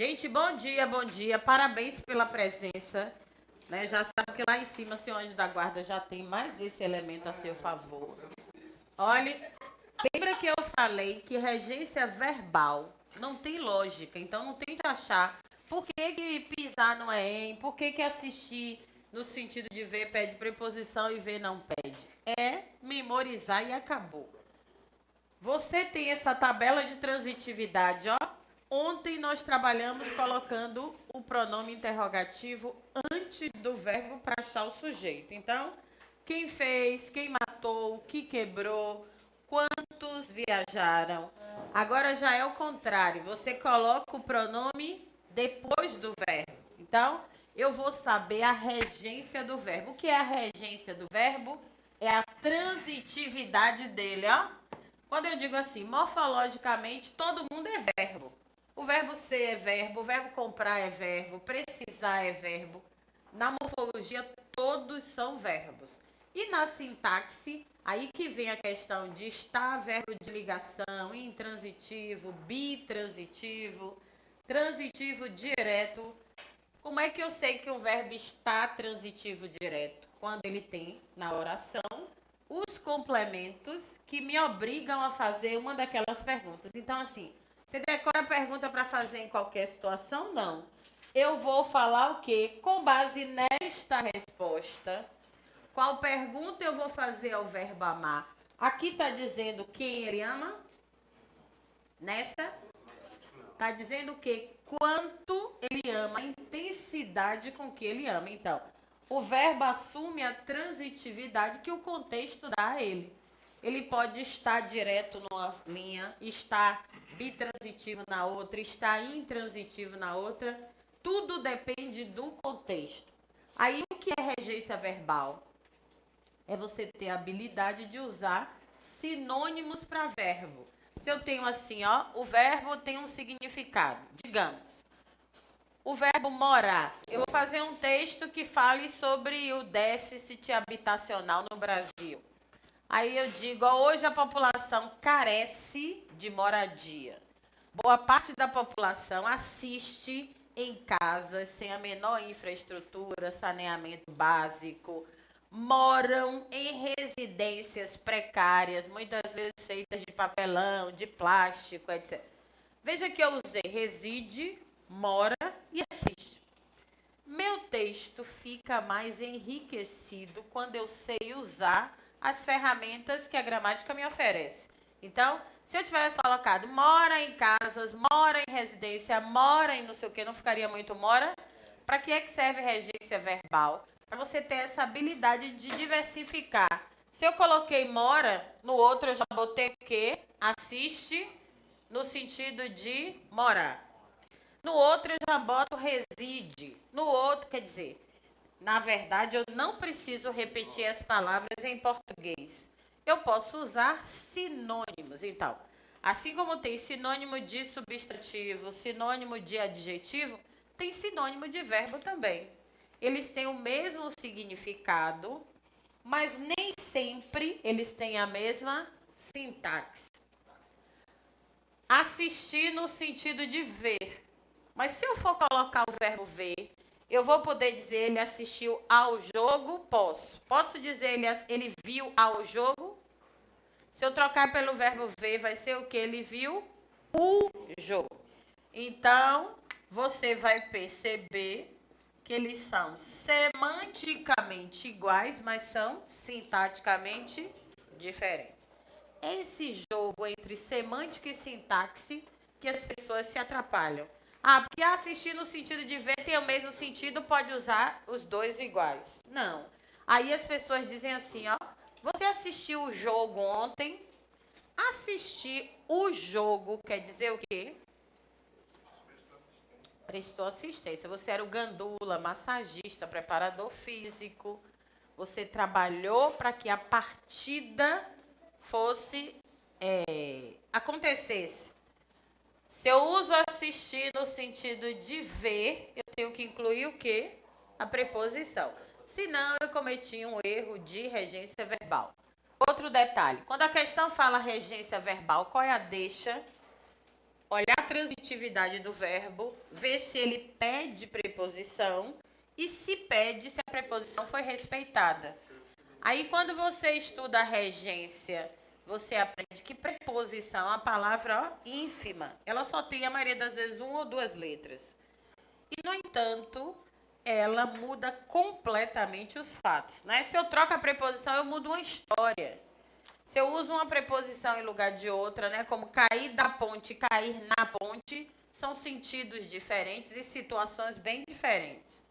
Gente, bom dia, bom dia. Parabéns pela presença. Né? Já sabe que lá em cima, seu anjo da guarda já tem mais esse elemento a seu favor. Olhe, lembra que eu falei que regência verbal não tem lógica, então não tente achar por que pisar no em, por que assistir no sentido de ver pede preposição e ver não pede. É memorizar e acabou. Você tem essa tabela de transitividade, ó. Ontem nós trabalhamos colocando o pronome interrogativo antes do verbo para achar o sujeito. Então, quem fez, quem matou, o que quebrou, quantos viajaram. Agora já é o contrário, você coloca o pronome depois do verbo. Então, eu vou saber a regência do verbo. O que é a regência do verbo? É a transitividade dele, ó. Quando eu digo assim, morfologicamente, todo mundo é verbo. O verbo ser é verbo, o verbo comprar é verbo, precisar é verbo. Na morfologia, todos são verbos. E na sintaxe, aí que vem a questão de estar, verbo de ligação, intransitivo, bitransitivo, transitivo direto. Como é que eu sei que o verbo está transitivo direto? Quando ele tem, na oração, os complementos que me obrigam a fazer uma daquelas perguntas. Então, assim, você decora a pergunta para fazer em qualquer situação? Não. Eu vou falar o quê? Com base nesta resposta, qual pergunta eu vou fazer ao verbo amar? Aqui está dizendo quem ele ama? Nessa? Está dizendo o quê? Quanto ele ama, a intensidade com que ele ama. Então, o verbo assume a transitividade que o contexto dá a ele. Ele pode estar direto numa linha, estar bitransitivo na outra, estar intransitivo na outra. Tudo depende do contexto. Aí, o que é regência verbal? É você ter a habilidade de usar sinônimos para verbo. Se eu tenho assim, ó, o verbo tem um significado. Digamos, o verbo morar. Eu vou fazer um texto que fale sobre o déficit habitacional no Brasil. Aí eu digo, ó, hoje a população carece de moradia. Boa parte da população assiste em casas sem a menor infraestrutura, saneamento básico, moram em residências precárias, muitas vezes feitas de papelão, de plástico, etc. Veja que eu usei reside, mora e assiste. Meu texto fica mais enriquecido quando eu sei usar as ferramentas que a gramática me oferece. Então, se eu tivesse colocado mora em casas, mora em residência, mora em não sei o que, não ficaria muito mora? Para que é que serve regência verbal? Para você ter essa habilidade de diversificar. Se eu coloquei mora, no outro eu já botei o quê? Assiste, no sentido de morar. No outro eu já boto reside. No outro, quer dizer, na verdade eu não preciso repetir as palavras em português. Eu posso usar sinônimos. Então, assim como tem sinônimo de substantivo, sinônimo de adjetivo, tem sinônimo de verbo também. Eles têm o mesmo significado, mas nem sempre eles têm a mesma sintaxe. Assistir no sentido de ver. Mas se eu for colocar o verbo ver, eu vou poder dizer ele assistiu ao jogo? Posso. Posso dizer ele viu ao jogo? Se eu trocar pelo verbo ver, vai ser o que? Ele viu o jogo. Então, você vai perceber que eles são semanticamente iguais, mas são sintaticamente diferentes. Esse jogo entre semântica e sintaxe que as pessoas se atrapalham. Ah, porque assistir no sentido de ver tem o mesmo sentido, pode usar os dois iguais. Não. Aí as pessoas dizem assim, ó, você assistiu o jogo ontem? Assistir o jogo quer dizer o quê? Prestou assistência. Você era o gandula, massagista, preparador físico. Você trabalhou para que a partida fosse, acontecesse. Se eu uso assistir no sentido de ver, eu tenho que incluir o quê? A preposição. Senão, eu cometi um erro de regência verbal. Outro detalhe. Quando a questão fala regência verbal, qual é a deixa? Olhar transitividade do verbo, ver se ele pede preposição e se pede se a preposição foi respeitada. Aí, quando você estuda a regência, você aprende que preposição, a palavra ínfima, ela só tem, a maioria das vezes, uma ou duas letras. E, no entanto, ela muda completamente os fatos, né? Se eu troco a preposição, eu mudo uma história. Se eu uso uma preposição em lugar de outra, né? Como cair da ponte, cair na ponte, são sentidos diferentes e situações bem diferentes.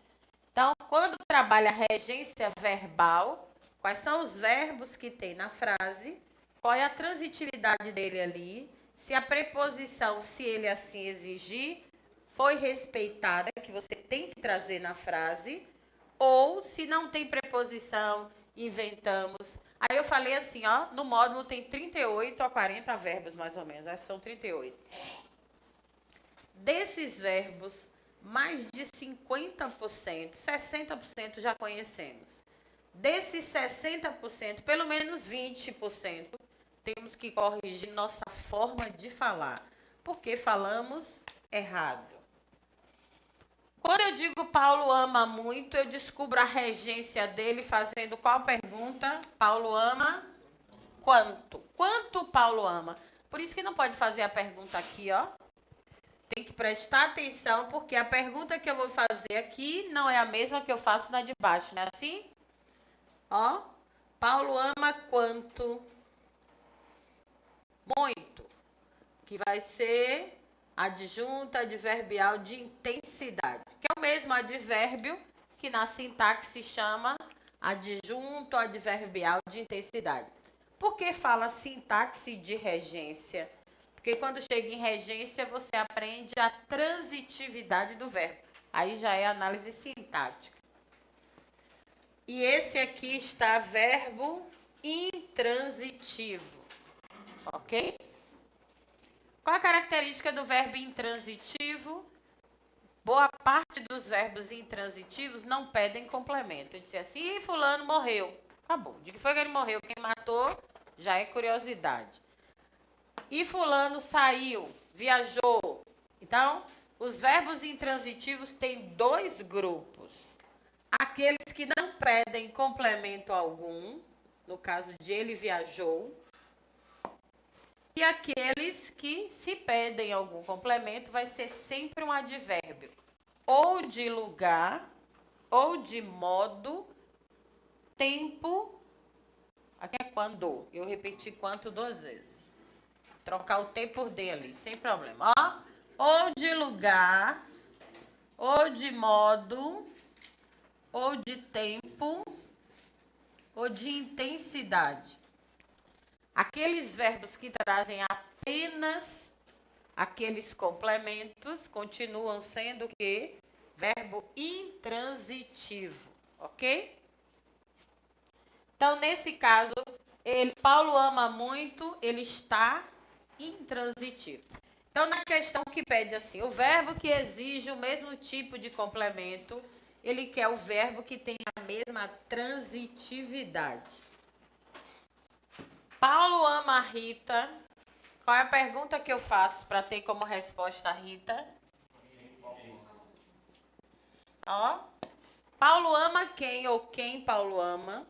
Então, quando trabalha a regência verbal, quais são os verbos que tem na frase, qual é a transitividade dele ali, se a preposição, se ele assim exigir, foi respeitada, que você tem que trazer na frase, ou se não tem preposição, inventamos. Aí eu falei assim, ó, no módulo tem 38 a 40 verbos, mais ou menos, acho que são 38. Desses verbos, mais de 50%, 60% já conhecemos. Desses 60%, pelo menos 20%, temos que corrigir nossa forma de falar, porque falamos errado. Quando eu digo Paulo ama muito, eu descubro a regência dele fazendo qual pergunta? Paulo ama quanto? Quanto Paulo ama? Por isso que não pode fazer a pergunta aqui, ó. Tem que prestar atenção, porque a pergunta que eu vou fazer aqui não é a mesma que eu faço na de baixo, não é assim? Ó, Paulo ama quanto? Muito. Que vai ser adjunta adverbial de intensidade, que é o mesmo advérbio que na sintaxe chama adjunto adverbial de intensidade. Por que fala sintaxe de regência? Porque quando chega em regência, você aprende a transitividade do verbo. Aí já é análise sintática. E esse aqui está verbo intransitivo. Ok? Qual a característica do verbo intransitivo? Boa parte dos verbos intransitivos não pedem complemento. Eu disse assim, fulano morreu. Acabou. De que foi que ele morreu? Quem matou já é curiosidade. E fulano saiu, viajou. Então, os verbos intransitivos têm dois grupos. Aqueles que não pedem complemento algum, no caso de ele viajou, e aqueles que, se pedem algum complemento, vai ser sempre um advérbio, ou de lugar, ou de modo, tempo, aqui é quando, eu repeti quanto 2 vezes. Trocar o T por D ali, sem problema. Ó, ou de lugar, ou de modo, ou de tempo, ou de intensidade. Aqueles verbos que trazem apenas aqueles complementos continuam sendo o quê? Verbo intransitivo, ok? Então, nesse caso, Paulo ama muito, ele está intransitivo. Então, na questão que pede assim, o verbo que exige o mesmo tipo de complemento, ele quer o verbo que tem a mesma transitividade. Paulo ama a Rita. Qual é a pergunta que eu faço para ter como resposta a Rita? Ó, Paulo ama quem ou quem Paulo ama?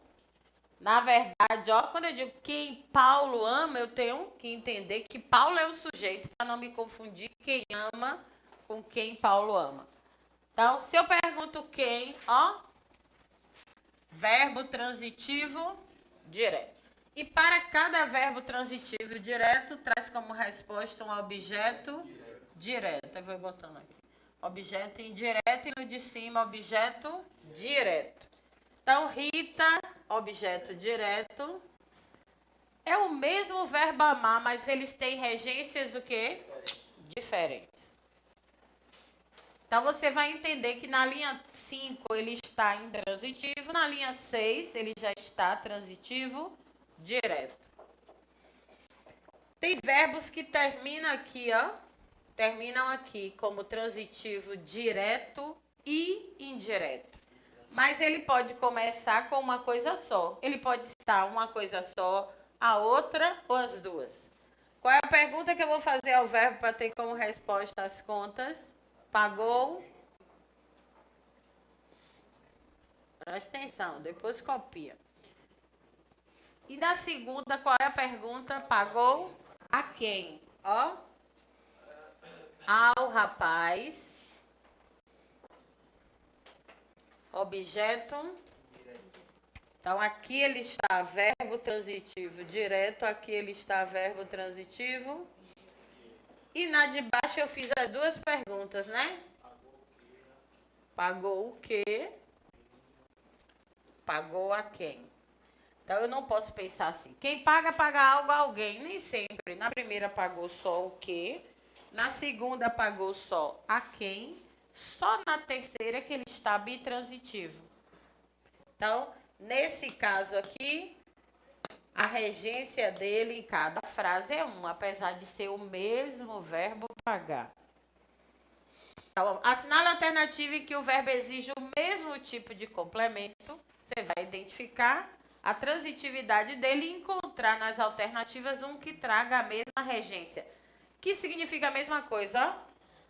Na verdade, ó, quando eu digo quem Paulo ama, eu tenho que entender que Paulo é o sujeito, para não me confundir quem ama com quem Paulo ama. Então, se eu pergunto quem, ó, verbo transitivo direto. E para cada verbo transitivo direto, traz como resposta um objeto direto. Eu vou botando aqui. Objeto indireto e no de cima, objeto direto. Então, Rita, objeto direto. É o mesmo verbo amar, mas eles têm regências o quê? Diferentes. Então, você vai entender que na linha 5 ele está intransitivo, na linha 6 ele já está transitivo direto. Tem verbos que terminam aqui, ó. Terminam aqui como transitivo direto e indireto. Mas ele pode começar com uma coisa só. Ele pode estar uma coisa só, a outra ou as duas. Qual é a pergunta que eu vou fazer ao verbo para ter como resposta as contas? Pagou? Presta atenção, depois copia. E na segunda, qual é a pergunta? Pagou a quem? Ó. Ao rapaz. Objeto. Então, aqui ele está verbo transitivo direto, aqui ele está verbo transitivo. E na de baixo eu fiz as duas perguntas, né? Pagou o quê? Pagou a quem? Então, eu não posso pensar assim. Quem paga, paga algo a alguém. Nem sempre. Na primeira pagou só o quê? Na segunda pagou só a quem? Só na terceira que ele está bitransitivo. Então, nesse caso aqui, a regência dele em cada frase é uma, apesar de ser o mesmo verbo pagar. Então, assinale a alternativa em que o verbo exige o mesmo tipo de complemento. Você vai identificar a transitividade dele e encontrar nas alternativas um que traga a mesma regência. Que significa a mesma coisa, ó.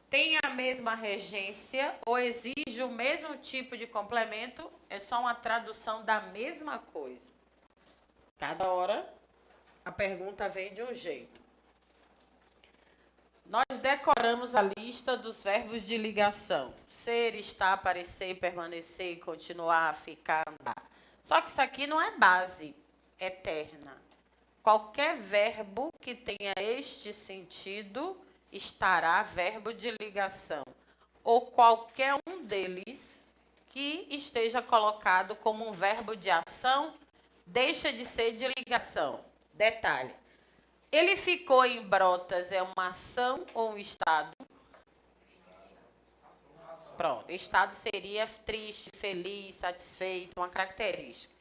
Tem a mesma regência ou exige o mesmo tipo de complemento, é só uma tradução da mesma coisa. Cada hora a pergunta vem de um jeito. Nós decoramos a lista dos verbos de ligação. Ser, estar, aparecer, permanecer, continuar, ficar, andar. Só que isso aqui não é base eterna. Qualquer verbo que tenha este sentido estará verbo de ligação. Ou qualquer um deles que esteja colocado como um verbo de ação deixa de ser de ligação. Detalhe. Ele ficou em Brotas é uma ação ou um estado? Pronto, estado seria triste, feliz, satisfeito, uma característica.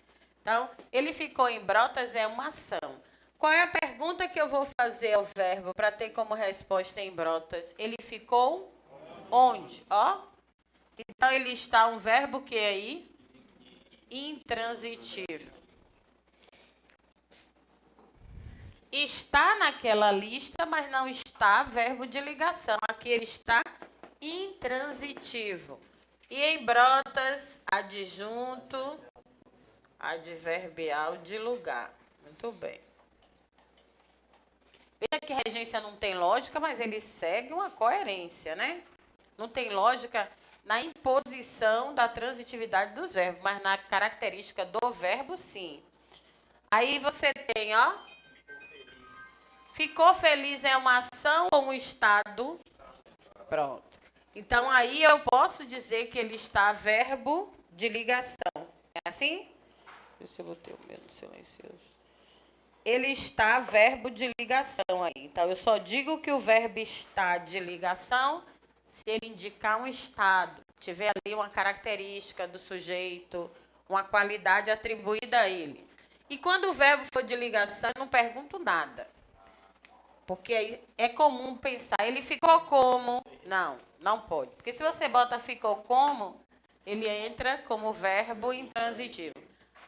Então, ele ficou em Brotas é uma ação. Qual é a pergunta que eu vou fazer ao verbo para ter como resposta em Brotas? Ele ficou onde? Ó. Então, ele está um verbo que aí? Intransitivo. Está naquela lista, mas não está verbo de ligação. Aqui ele está intransitivo. E em Brotas, adjunto, adverbial de lugar. Muito bem. Veja que regência não tem lógica, mas ele segue uma coerência, né? Não tem lógica na imposição da transitividade dos verbos, mas na característica do verbo, sim. Aí você tem, ó. Ficou feliz é uma ação ou um estado? Pronto. Então, aí eu posso dizer que ele está verbo de ligação. É assim? Deixa eu ver se eu botei o meu no silencioso. Ele está verbo de ligação aí. Então, eu só digo que o verbo está de ligação se ele indicar um estado, tiver ali uma característica do sujeito, uma qualidade atribuída a ele. E quando o verbo for de ligação, eu não pergunto nada. Porque é comum pensar, ele ficou como? Não, não pode. Porque se você bota ficou como, ele entra como verbo intransitivo.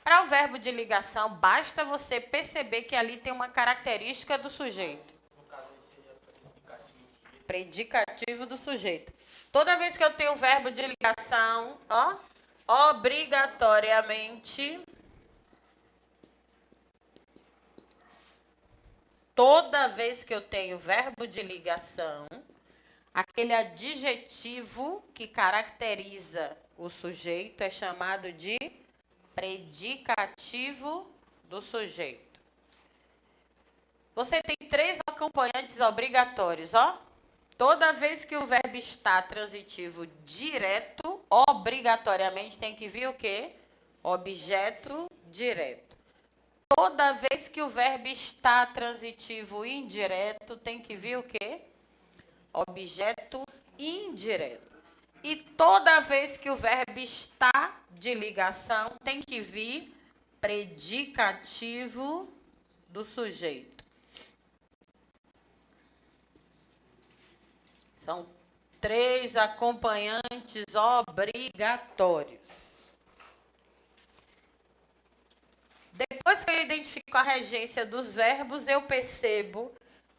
Para o verbo de ligação, basta você perceber que ali tem uma característica do sujeito. No caso, ele seria predicativo do sujeito. Toda vez que eu tenho um verbo de ligação, ó, obrigatoriamente, toda vez que eu tenho verbo de ligação, aquele adjetivo que caracteriza o sujeito é chamado de predicativo do sujeito. Você tem 3 acompanhantes obrigatórios, ó. Toda vez que o verbo está transitivo direto, obrigatoriamente tem que vir o quê? Objeto direto. Toda vez que o verbo está transitivo indireto, tem que vir o quê? Objeto indireto. E toda vez que o verbo está de ligação, tem que vir predicativo do sujeito. São 3 acompanhantes obrigatórios. Depois que eu identifico a regência dos verbos, eu percebo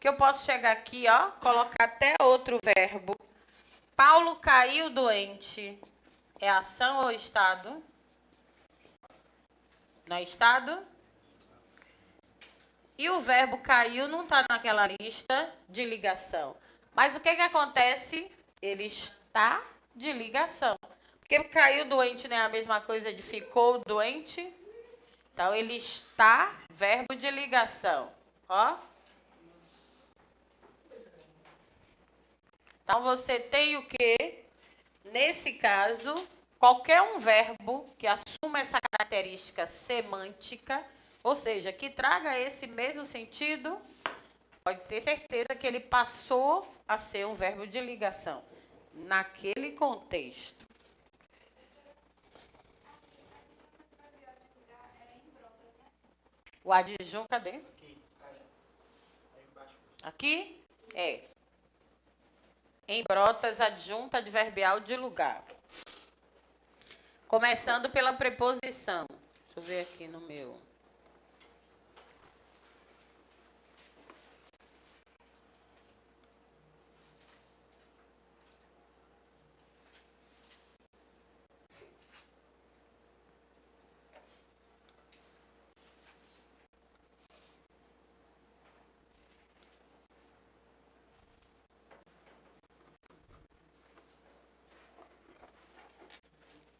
que eu posso chegar aqui, ó, colocar até outro verbo. Paulo caiu doente. É ação ou estado? Não é estado? E o verbo caiu não está naquela lista de ligação. Mas o que acontece? Ele está de ligação. Porque caiu doente não é a mesma coisa de ficou doente? Então, ele está, verbo de ligação. Ó. Então, você tem o quê? Nesse caso, qualquer um verbo que assuma essa característica semântica, ou seja, que traga esse mesmo sentido, pode ter certeza que ele passou a ser um verbo de ligação naquele contexto. O adjunto, cadê? Aqui? É. Em Brotas, adjunto adverbial de lugar. Começando pela preposição. Deixa eu ver aqui no meu.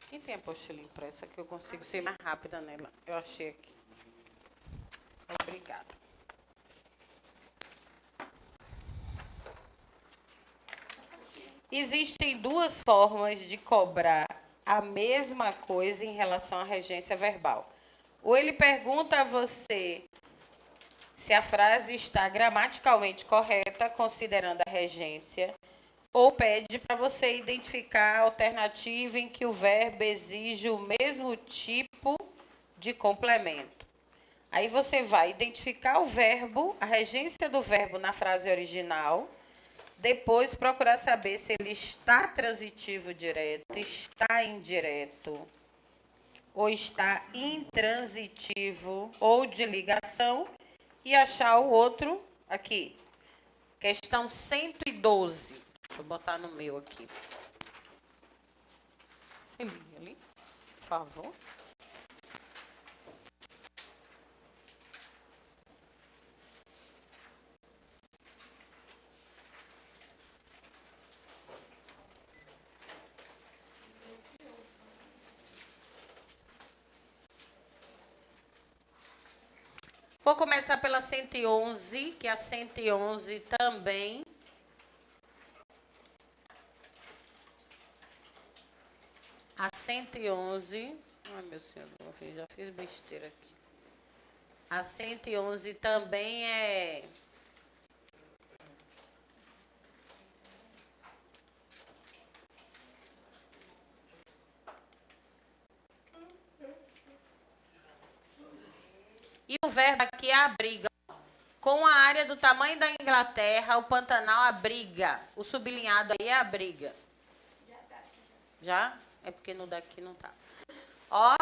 Quem tem a apostila impressa que eu consigo ser mais rápida nela? Eu achei aqui. Obrigada. Existem duas formas de cobrar a mesma coisa em relação à regência verbal. Ou ele pergunta a você se a frase está gramaticalmente correta, considerando a regência, ou pede para você identificar a alternativa em que o verbo exige o mesmo tipo de complemento. Aí você vai identificar o verbo, a regência do verbo na frase original, depois procurar saber se ele está transitivo direto, está indireto, ou está intransitivo, ou de ligação, e achar o outro aqui. Questão 112. Deixa eu botar no meu aqui. Você liga ali, por favor. Vou começar pela 111, que a 111 também. A 111. Ai, meu Senhor, eu já fiz besteira aqui. A 111 também é. E o verbo aqui é abriga. Com a área do tamanho da Inglaterra, o Pantanal abriga. O sublinhado aí é abriga. Já? É porque no daqui não tá. Ó.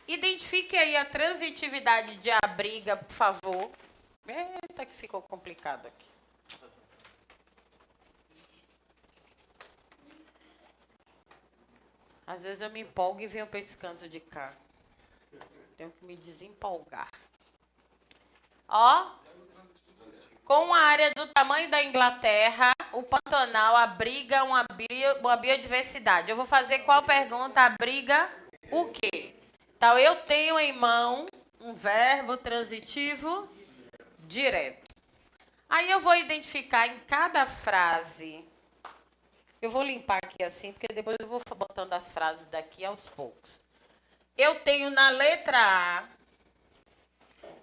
Identifique aí a transitividade de abriga, por favor. Eita, que ficou complicado aqui. Às vezes eu me empolgo e venho para esse canto de cá. Tenho que me desempolgar. Ó. Com a área do tamanho da Inglaterra, o Pantanal abriga uma biodiversidade. Eu vou fazer qual pergunta? Abriga o quê? Então, eu tenho em mão um verbo transitivo direto. Aí eu vou identificar em cada frase. Eu vou limpar aqui assim, porque depois eu vou botando as frases daqui aos poucos. Eu tenho na letra A.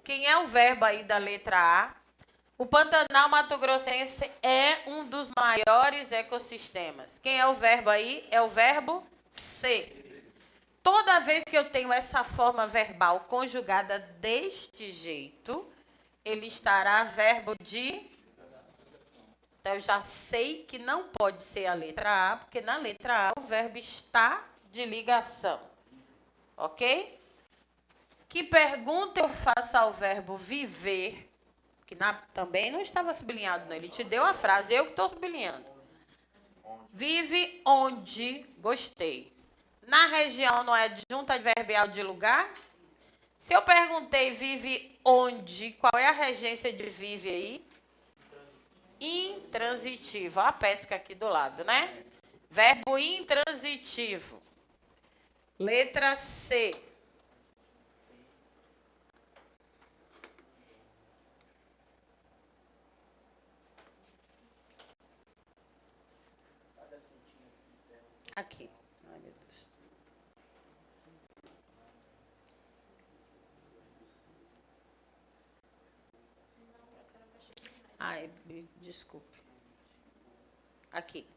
Quem é o verbo aí da letra A? O Pantanal Mato-Grossense é um dos maiores ecossistemas. Quem é o verbo aí? É o verbo ser. Toda vez que eu tenho essa forma verbal conjugada deste jeito, ele estará verbo de... Então, eu já sei que não pode ser a letra A, porque na letra A o verbo está de ligação. Ok? Que pergunta eu faço ao verbo viver? Que também não estava sublinhado, não. Ele te deu a frase, eu que estou sublinhando. Vive onde, gostei. Na região não é adjunto adverbial de lugar? Se eu perguntei vive onde, qual é a regência de vive aí? Intransitivo. Olha a pesca aqui do lado, né? Verbo intransitivo. Letra C. Aqui. Ai, meu Deus. Ai, desculpe. Aqui.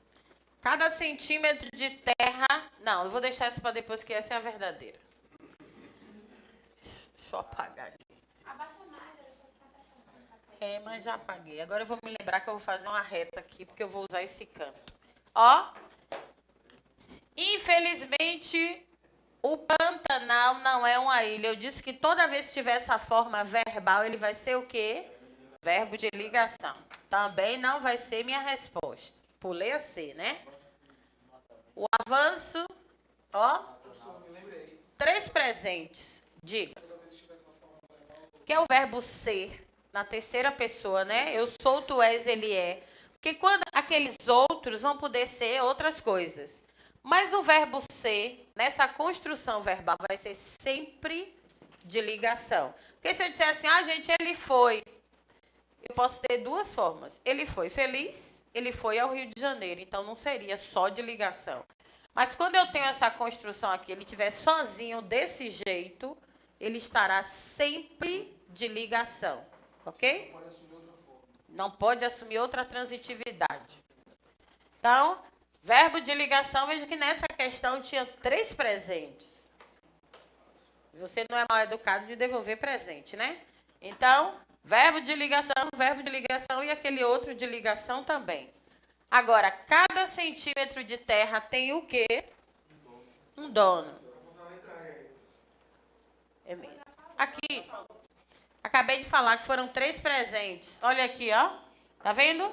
Cada centímetro de terra... Não, eu vou deixar essa para depois, que essa é a verdadeira. Deixa eu apagar aqui. Abaixa mais, era só você abaixar mais. É, mas já apaguei. Agora eu vou me lembrar que eu vou fazer uma reta aqui, porque eu vou usar esse canto. Ó. Infelizmente, o Pantanal não é uma ilha. Eu disse que toda vez que tiver essa forma verbal, ele vai ser o quê? Verbo de ligação. Também não vai ser minha resposta. Pulei a C, né? O avanço, ó. 3 presentes. Diga. Que é o verbo ser, na terceira pessoa, né? Eu sou, tu és, ele é. Porque quando aqueles outros vão poder ser outras coisas. Mas o verbo ser, nessa construção verbal, vai ser sempre de ligação. Porque se eu disser assim, gente, ele foi. Eu posso ter 2 formas. Ele foi feliz, ele foi ao Rio de Janeiro. Então, não seria só de ligação. Mas quando eu tenho essa construção aqui, ele estiver sozinho desse jeito, ele estará sempre de ligação. Ok? Não pode assumir outra transitividade. Então, verbo de ligação, veja que nessa questão tinha 3 presentes. Você não é mal educado de devolver presente, né? Então, verbo de ligação e aquele outro de ligação também. Agora, cada centímetro de terra tem o quê? Um dono. É mesmo. Aqui, acabei de falar que foram 3 presentes. Olha aqui, ó. Tá vendo?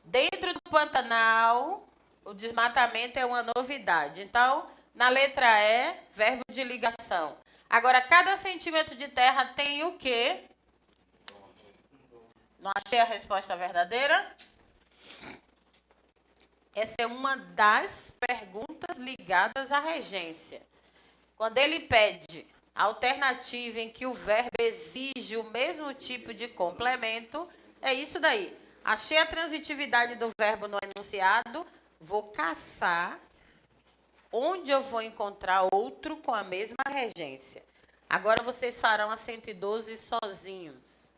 Dentro do Pantanal, o desmatamento é uma novidade. Então, na letra E, verbo de ligação. Agora, cada centímetro de terra tem o quê? Não achei a resposta verdadeira? Essa é uma das perguntas ligadas à regência. Quando ele pede alternativa em que o verbo exige o mesmo tipo de complemento, é isso daí. Achei a transitividade do verbo no enunciado, vou caçar onde eu vou encontrar outro com a mesma regência. Agora vocês farão a 112 sozinhos.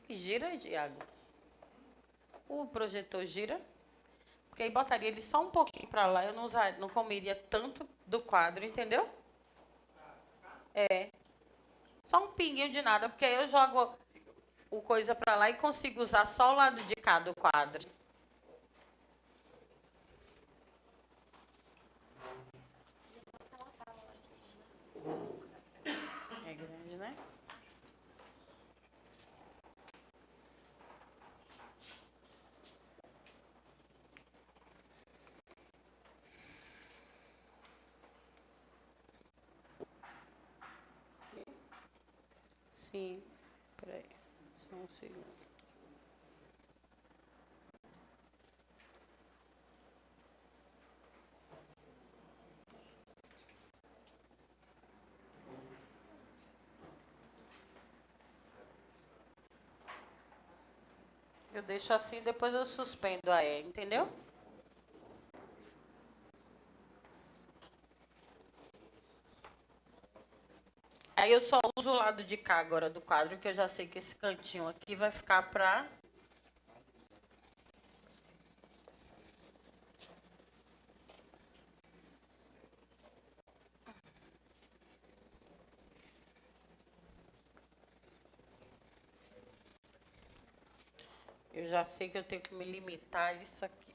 Gira, Diago. O projetor gira. Porque aí botaria ele só um pouquinho para lá. Eu não comeria tanto do quadro, entendeu? É. Só um pinguinho de nada. Porque aí eu jogo o coisa para lá e consigo usar só o lado de cá do quadro. É grande, né? Sim. Peraí. Só um segundo. Eu deixo assim, depois eu suspendo a E, entendeu? Aí eu só uso o lado de cá agora do quadro, que eu já sei que esse cantinho aqui vai ficar para... Eu já sei que eu tenho que me limitar a isso aqui.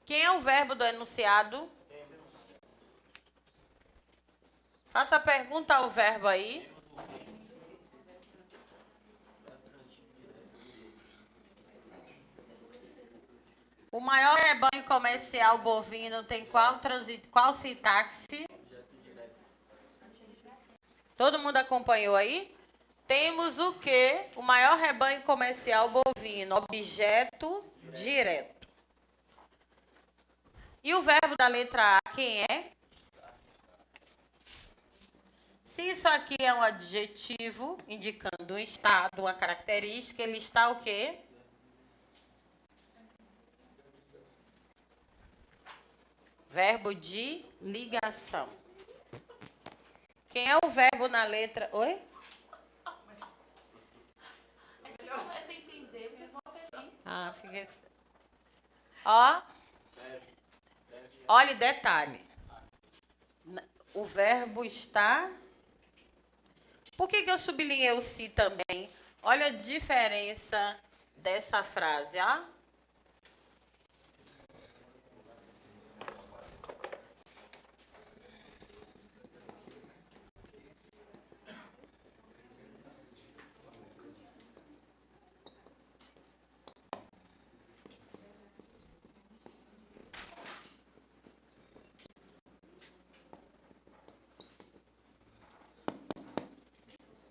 Quem é o verbo do enunciado? Faça a pergunta ao verbo aí. O maior rebanho comercial bovino tem qual sintaxe? Todo mundo acompanhou aí? Temos o quê? O maior rebanho comercial bovino, objeto direto. E o verbo da letra A, quem é? Se isso aqui é um adjetivo, indicando um estado, uma característica, ele está o quê? Verbo de ligação. Quem é o verbo na letra... Oi? Ah, fiquei... Ó. Olha, detalhe. O verbo está... Por que eu sublinhei o se também? Olha a diferença dessa frase, ó.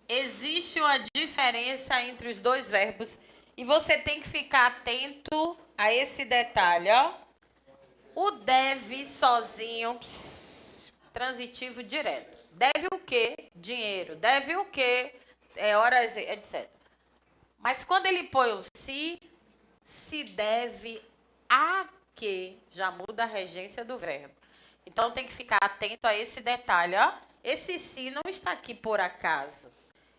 Existe uma diferença entre os dois verbos e você tem que ficar atento a esse detalhe, ó. O deve sozinho, transitivo direto. Deve o quê? Dinheiro. Deve o quê? Horas, etc. Mas quando ele põe o se deve a quê? Já muda a regência do verbo. Então tem que ficar atento a esse detalhe, ó. Esse se não está aqui por acaso.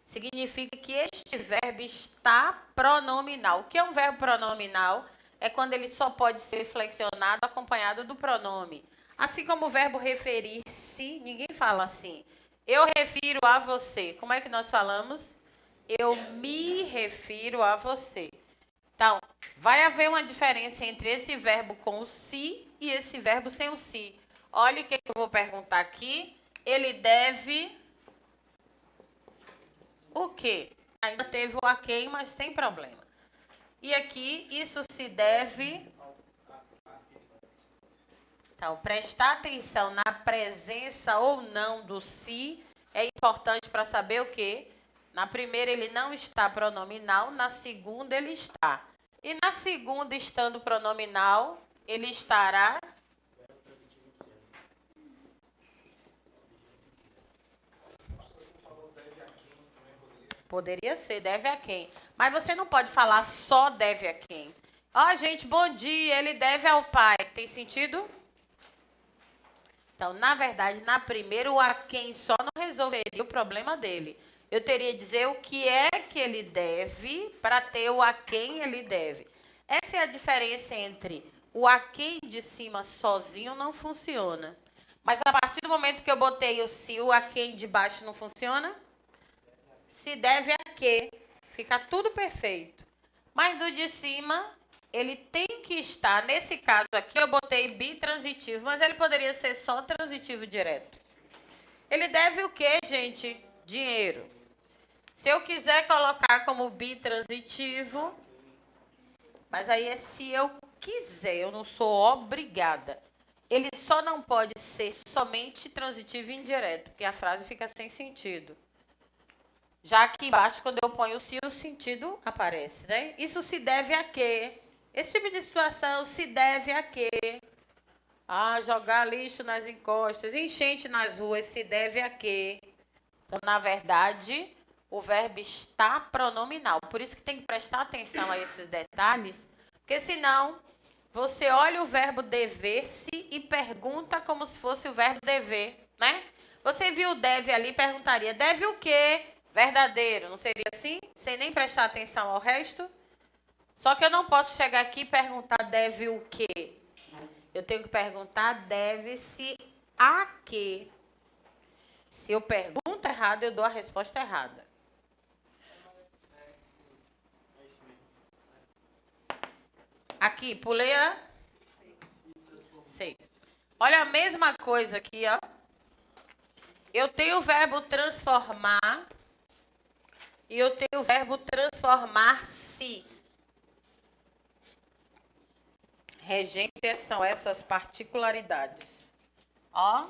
Significa que este verbo está pronominal. O que é um verbo pronominal? É quando ele só pode ser flexionado acompanhado do pronome. Assim como o verbo referir-se, ninguém fala assim. Eu refiro a você. Como é que nós falamos? Eu me refiro a você. Então, vai haver uma diferença entre esse verbo com o se e esse verbo sem o se. Olha o que eu vou perguntar aqui. Ele deve... O quê? Ainda teve o a quem, mas sem problema. E aqui, isso se deve... Então, prestar atenção na presença ou não do se é importante para saber o quê? Na primeira, ele não está pronominal. Na segunda, ele está. E na segunda, estando pronominal, ele estará... Poderia ser, deve a quem. Mas você não pode falar só deve a quem. Ó, gente, bom dia, ele deve ao pai. Tem sentido? Então, na verdade, na primeira, o a quem só não resolveria o problema dele. Eu teria que dizer o que é que ele deve para ter o a quem ele deve. Essa é a diferença entre o a quem de cima sozinho não funciona. Mas a partir do momento que eu botei o se, o a quem de baixo não funciona... Se deve a quê? Fica tudo perfeito. Mas do de cima, ele tem que estar. Nesse caso aqui, eu botei bitransitivo, mas ele poderia ser só transitivo direto. Ele deve o quê, gente? Dinheiro. Se eu quiser colocar como bitransitivo, mas aí é se eu quiser, eu não sou obrigada. Ele só não pode ser somente transitivo indireto, porque a frase fica sem sentido. Já aqui embaixo, quando eu ponho o se, o sentido aparece, né? Isso se deve a quê? Esse tipo de situação se deve a quê? Ah, jogar lixo nas encostas, enchente nas ruas, se deve a quê? Então, na verdade, o verbo está pronominal. Por isso que tem que prestar atenção a esses detalhes, porque senão você olha o verbo dever-se e pergunta como se fosse o verbo dever, né? Você viu o deve ali e perguntaria, deve o quê? Verdadeiro, não seria assim? Sem nem prestar atenção ao resto? Só que eu não posso chegar aqui e perguntar deve o quê? Eu tenho que perguntar deve-se a quê? Se eu pergunto errado, eu dou a resposta errada. Aqui, pulei a C. Olha a mesma coisa aqui, ó. Eu tenho o verbo transformar e eu tenho o verbo transformar-se. Regência são essas particularidades. Ó.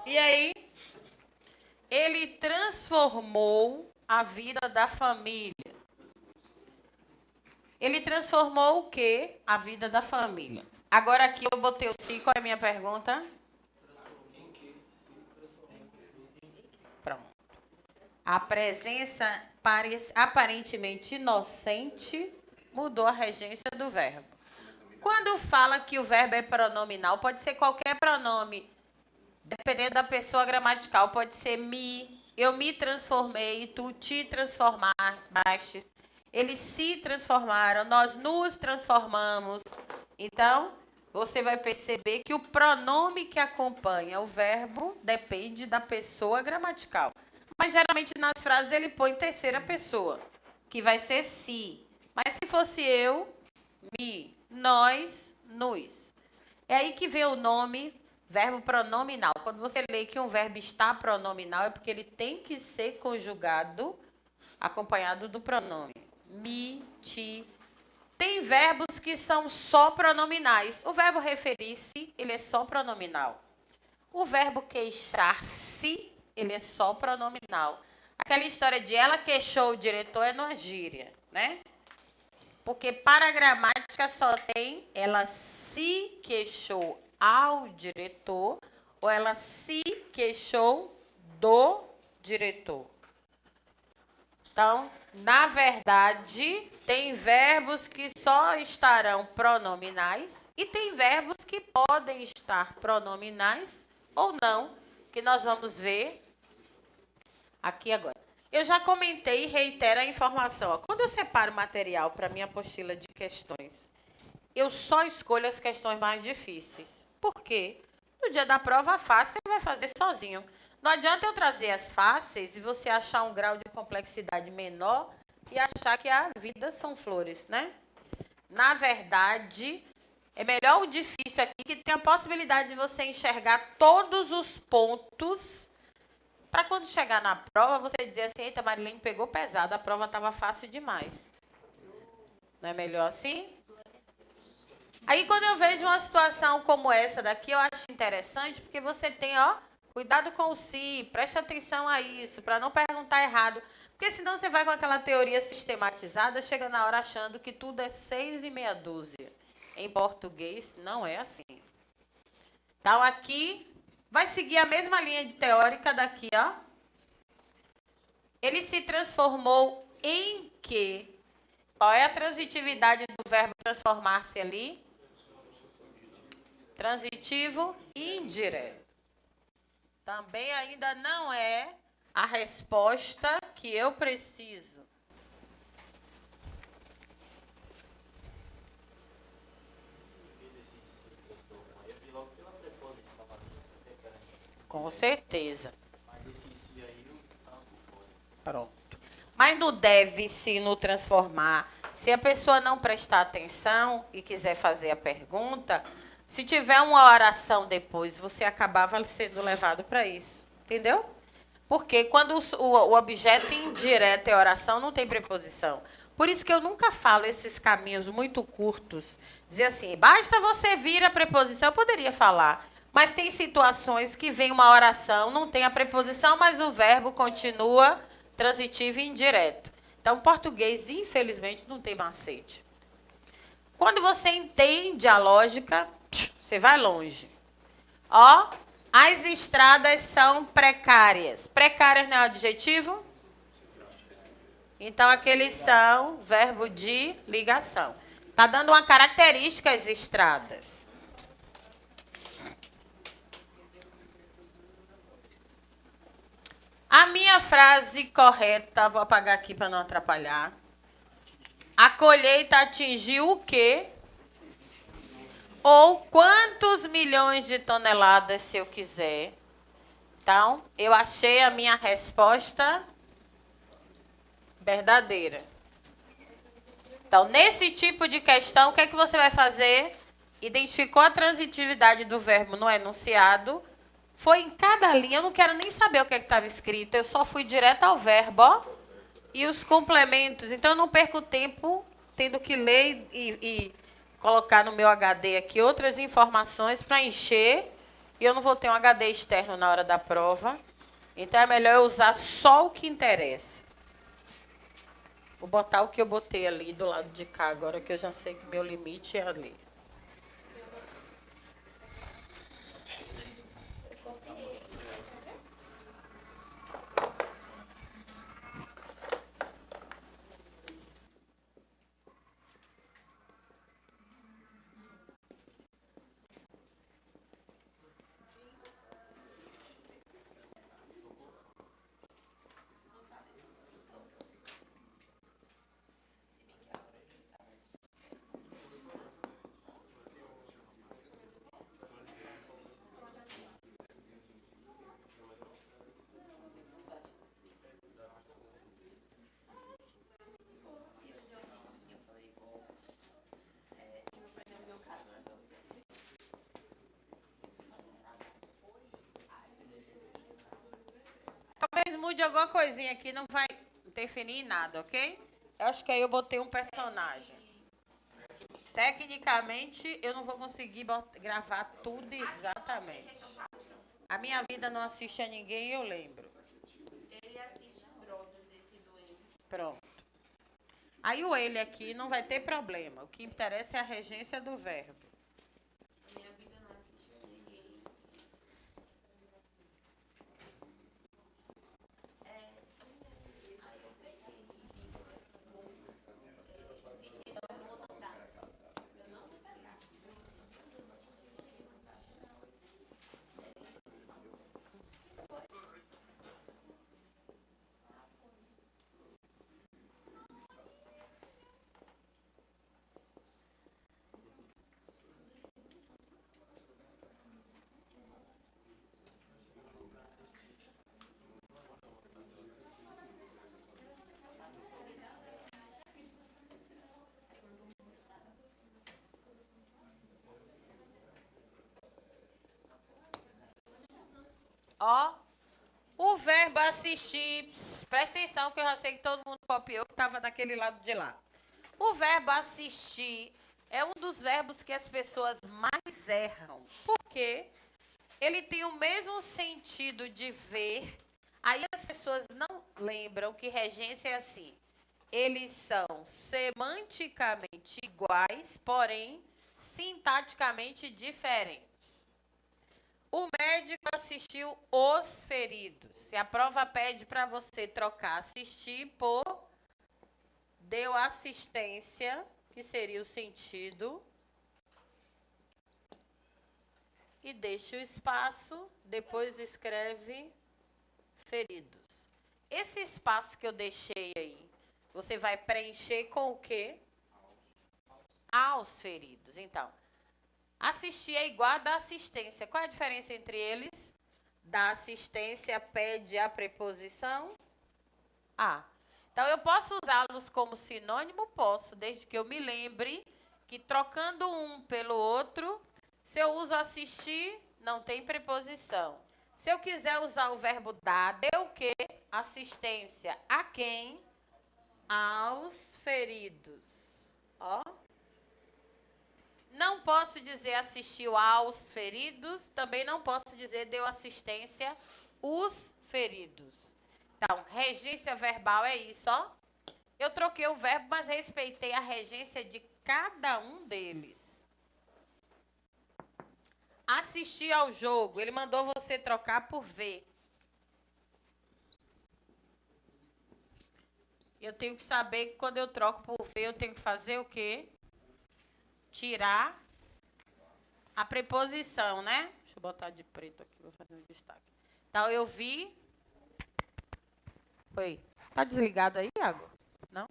E aí, ele transformou a vida da família. Ele transformou o quê? A vida da família. Agora aqui eu botei o si. Qual é a minha pergunta? Pronto. A presença aparentemente inocente mudou a regência do verbo. Quando fala que o verbo é pronominal, pode ser qualquer pronome. Dependendo da pessoa gramatical, pode ser me, eu me transformei, tu te transformaste, eles se transformaram, nós nos transformamos. Então, você vai perceber que o pronome que acompanha o verbo depende da pessoa gramatical. Mas, geralmente, nas frases, ele põe terceira pessoa, que vai ser se. Mas, se fosse eu, me, nós, nos. É aí que vem o nome verbo pronominal. Quando você lê que um verbo está pronominal, é porque ele tem que ser conjugado, acompanhado do pronome. Me, ti. Tem verbos que são só pronominais. O verbo referir-se, ele é só pronominal. O verbo queixar-se, ele é só pronominal. Aquela história de ela queixou o diretor é numa gíria, né? Porque para a gramática só tem ela se queixou ao diretor ou ela se queixou do diretor. Então, na verdade, tem verbos que só estarão pronominais e tem verbos que podem estar pronominais ou não, que nós vamos ver aqui agora. Eu já comentei e reitero a informação. Ó. Quando eu separo material para minha apostila de questões, eu só escolho as questões mais difíceis. Por quê? No dia da prova fácil, você vai fazer sozinho. Não adianta eu trazer as fáceis e você achar um grau de complexidade menor e achar que a vida são flores, né? Na verdade, é melhor o difícil aqui, que tem a possibilidade de você enxergar todos os pontos para quando chegar na prova, você dizer assim, eita, Marilene pegou pesado, a prova estava fácil demais. Não é melhor assim? Aí, quando eu vejo uma situação como essa daqui, eu acho interessante, porque você tem, ó, cuidado com o si, preste atenção a isso, para não perguntar errado. Porque senão você vai com aquela teoria sistematizada, chega na hora achando que tudo é 6 e meia dúzia. Em português, não é assim. Então, aqui, vai seguir a mesma linha de teórica daqui, ó. Ele se transformou em quê? Qual é a transitividade do verbo transformar-se ali? Transitivo indireto. Também ainda não é a resposta que eu preciso. Com certeza. Mas esse si aí eu tava por fora. Pronto. Mas no deve-se, no transformar, se a pessoa não prestar atenção e quiser fazer a pergunta, se tiver uma oração depois, você acabava sendo levado para isso. Entendeu? Porque quando o objeto indireto é oração, não tem preposição. Por isso que eu nunca falo esses caminhos muito curtos. Dizer assim, basta você vir a preposição, eu poderia falar. Mas tem situações que vem uma oração, não tem a preposição, mas o verbo continua transitivo e indireto. Então, português, infelizmente, não tem macete. Quando você entende a lógica, você vai longe. Ó, as estradas são precárias. Precárias não é adjetivo? Então, aqueles são verbo de ligação. Está dando uma característica às estradas. A minha frase correta, vou apagar aqui para não atrapalhar. A colheita atingiu o quê? Ou quantos milhões de toneladas, se eu quiser. Então, eu achei a minha resposta verdadeira. Então, nesse tipo de questão, o que é que você vai fazer? Identificou a transitividade do verbo no enunciado. Foi em cada linha, eu não quero nem saber o que é que estava escrito, eu só fui direto ao verbo, ó, e os complementos. Então, eu não perco tempo tendo que ler e colocar no meu HD aqui outras informações para encher, e eu não vou ter um HD externo na hora da prova. Então, é melhor eu usar só o que interessa. Vou botar o que eu botei ali do lado de cá agora, que eu já sei que meu limite é ali. Talvez mude alguma coisinha aqui, não vai interferir em nada, ok? Eu acho que aí eu botei um personagem. Tecnicamente, eu não vou conseguir gravar tudo exatamente. A minha vida não assiste a ninguém, eu lembro. Ele assiste Brothers, esse do ele. Pronto. Aí o ele aqui não vai ter problema. O que interessa é a regência do verbo. A minha vida não assiste a ninguém. Ó, o verbo assistir, presta atenção que eu já sei que todo mundo copiou, que estava daquele lado de lá. O verbo assistir é um dos verbos que as pessoas mais erram. Por quê? Ele tem o mesmo sentido de ver. Aí as pessoas não lembram que regência é assim. Eles são semanticamente iguais, porém sintaticamente diferentes. O médico assistiu os feridos. Se a prova pede para você trocar assistir por deu assistência, que seria o sentido, e deixa o espaço, depois escreve feridos. Esse espaço que eu deixei aí, você vai preencher com o quê? Aos feridos. Então, assistir é igual a da assistência. Qual é a diferença entre eles? Da assistência pede a preposição a. Então, eu posso usá-los como sinônimo? Posso, desde que eu me lembre que trocando um pelo outro, se eu uso assistir, não tem preposição. Se eu quiser usar o verbo dar, deu o quê? Assistência. A quem? Aos feridos. Ó. Não posso dizer assistiu aos feridos, também não posso dizer deu assistência os feridos. Então, regência verbal é isso, ó. Eu troquei o verbo, mas respeitei a regência de cada um deles. Assistir ao jogo, ele mandou você trocar por ver. Eu tenho que saber que quando eu troco por ver, eu tenho que fazer o quê? Tirar a preposição, né? Deixa eu botar de preto aqui, vou fazer um destaque. Então, eu vi. Foi. Tá desligado aí, Iago? Não?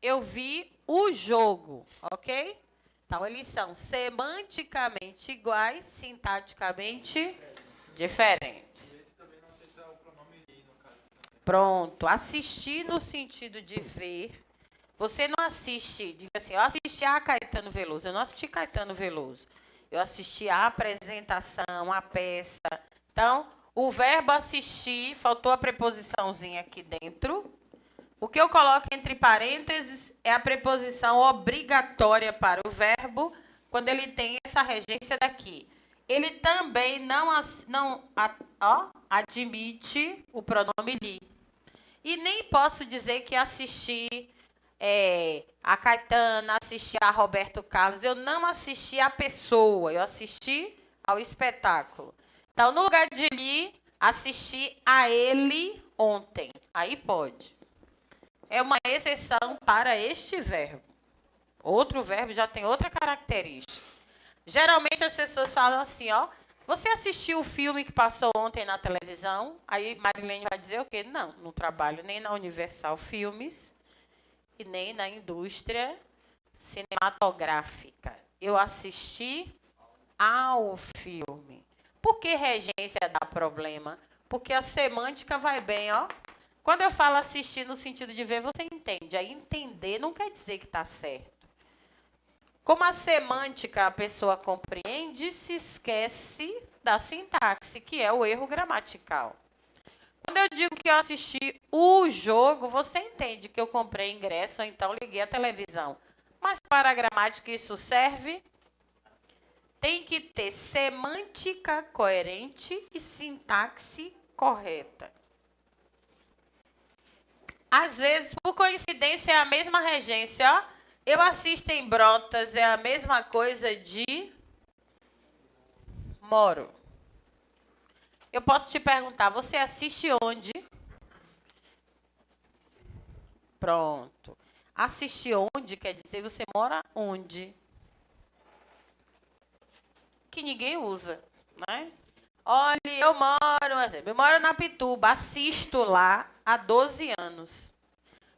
Eu vi o jogo, ok? Então, eles são semanticamente iguais, sintaticamente diferentes. Pronto. Assistir no sentido de ver. Você não assiste, diga assim, eu assisti a Caetano Veloso. Eu não assisti Caetano Veloso. Eu assisti a apresentação, a peça. Então, o verbo assistir, faltou a preposiçãozinha aqui dentro. O que eu coloco entre parênteses é a preposição obrigatória para o verbo, quando ele tem essa regência daqui. Ele também não admite o pronome li. E nem posso dizer que assisti a Caetano, assisti a Roberto Carlos. Eu não assisti a pessoa, eu assisti ao espetáculo. Então, no lugar de li, assisti a ele ontem. Aí pode. É uma exceção para este verbo. Outro verbo já tem outra característica. Geralmente as pessoas falam assim, ó, você assistiu o filme que passou ontem na televisão? Aí Marilene vai dizer o quê? Não trabalho nem na Universal Filmes e nem na indústria cinematográfica. Eu assisti ao filme. Por que regência dá problema? Porque a semântica vai bem, ó. Quando eu falo assistir no sentido de ver, você entende. Aí entender não quer dizer que está certo. Como a semântica a pessoa compreende, se esquece da sintaxe, que é o erro gramatical. Quando eu digo que eu assisti o jogo, você entende que eu comprei ingresso, ou então liguei a televisão. Mas para a gramática isso serve? Tem que ter semântica coerente e sintaxe correta. Às vezes, por coincidência, é a mesma regência, ó. Eu assisto em Brotas, é a mesma coisa de moro. Eu posso te perguntar, você assiste onde? Pronto. Assistir onde quer dizer você mora onde? Que ninguém usa, né? Olha, eu moro na Pituba, assisto lá há 12 anos.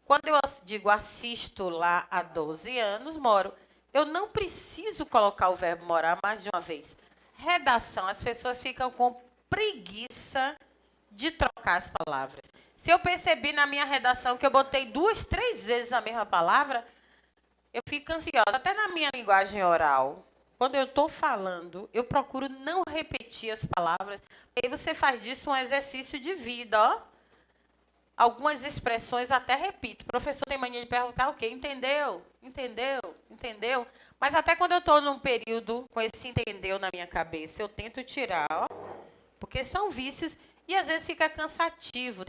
Quando eu digo assisto lá há 12 anos, moro. Eu não preciso colocar o verbo morar mais de uma vez. Redação, as pessoas ficam com preguiça de trocar as palavras. Se eu percebi na minha redação que eu botei 2, 3 vezes a mesma palavra, eu fico ansiosa. Até na minha linguagem oral, quando eu estou falando, eu procuro não repetir as palavras. E aí você faz disso um exercício de vida, ó. Algumas expressões até repito. O professor tem mania de perguntar o quê? Entendeu? Entendeu? Entendeu? Mas até quando eu estou num período com esse entendeu na minha cabeça, eu tento tirar, ó, porque são vícios e às vezes fica cansativo.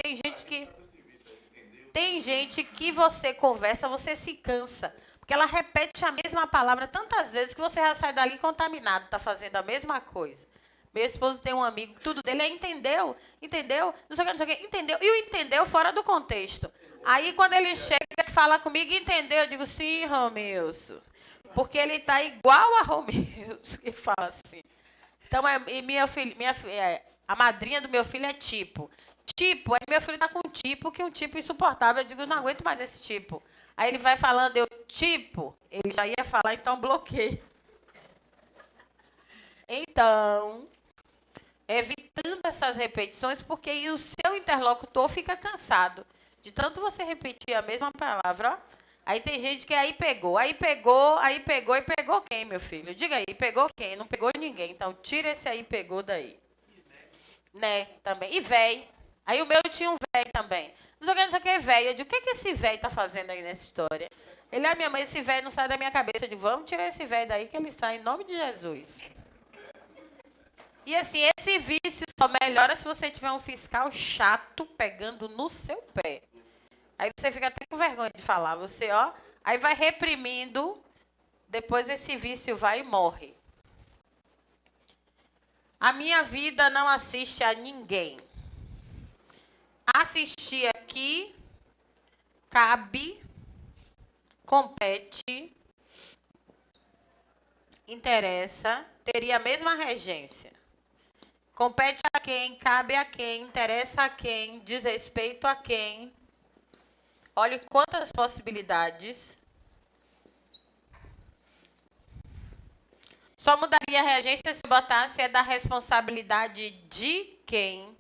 Tem gente que você conversa, você se cansa. Porque ela repete a mesma palavra tantas vezes que você já sai dali contaminado, está fazendo a mesma coisa. Meu esposo tem um amigo, tudo dele é entendeu, entendeu, não sei o que, não sei o que, entendeu. E o entendeu fora do contexto. Aí, quando ele chega e fala comigo, entendeu? Eu digo, sim, Romilson. Porque ele está igual a Romilson, que fala assim. Então, a madrinha do meu filho é tipo. Tipo, aí meu filho está com um tipo, que é um tipo insuportável. Eu digo, não aguento mais esse tipo. Aí ele vai falando, ele já ia falar, então bloqueio. Então, evitando essas repetições, porque aí o seu interlocutor fica cansado de tanto você repetir a mesma palavra, ó. Aí tem gente que aí pegou e pegou quem, meu filho? Diga aí, pegou quem? Não pegou ninguém. Então, tira esse aí, pegou daí. Né, também. E véi. Aí o meu tinha um véi também. Não sei o que, véi. Eu digo, o que esse véi tá fazendo aí nessa história? Ele, minha mãe, esse véi não sai da minha cabeça. Eu digo, vamos tirar esse véi daí que ele sai em nome de Jesus. E assim, esse vício só melhora se você tiver um fiscal chato pegando no seu pé. Aí você fica até com vergonha de falar. Você, ó, aí vai reprimindo, depois esse vício vai e morre. A minha vida não assiste a ninguém. Assistir aqui cabe, compete, interessa, teria a mesma regência. Compete a quem, cabe a quem, interessa a quem, diz respeito a quem. Olhe quantas possibilidades. Só mudaria a regência se botasse é da responsabilidade de quem.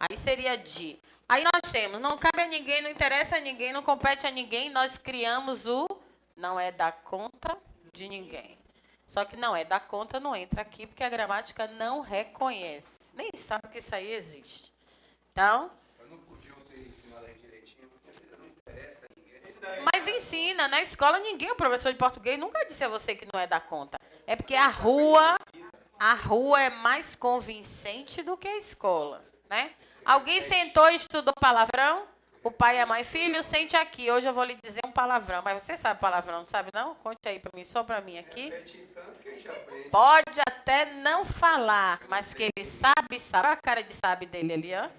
Aí seria de. Aí nós temos, não cabe a ninguém, não interessa a ninguém, não compete a ninguém, nós criamos o não é da conta de ninguém. Só que não é da conta, não entra aqui, porque a gramática não reconhece. Nem sabe que isso aí existe. Então... Eu não podia ter ensinado aí direitinho, porque não interessa a ninguém. Mas ensina, na escola ninguém, o professor de português nunca disse a você que não é da conta. É porque a rua é mais convincente do que a escola, né? Alguém sentou e estudou palavrão? O pai e a mãe, filho, sente aqui, hoje eu vou lhe dizer um palavrão. Mas você sabe palavrão, não sabe não? Conte aí para mim, só para mim aqui. Pode até não falar, mas que ele sabe, sabe. Olha a cara de sabe dele ali, ó.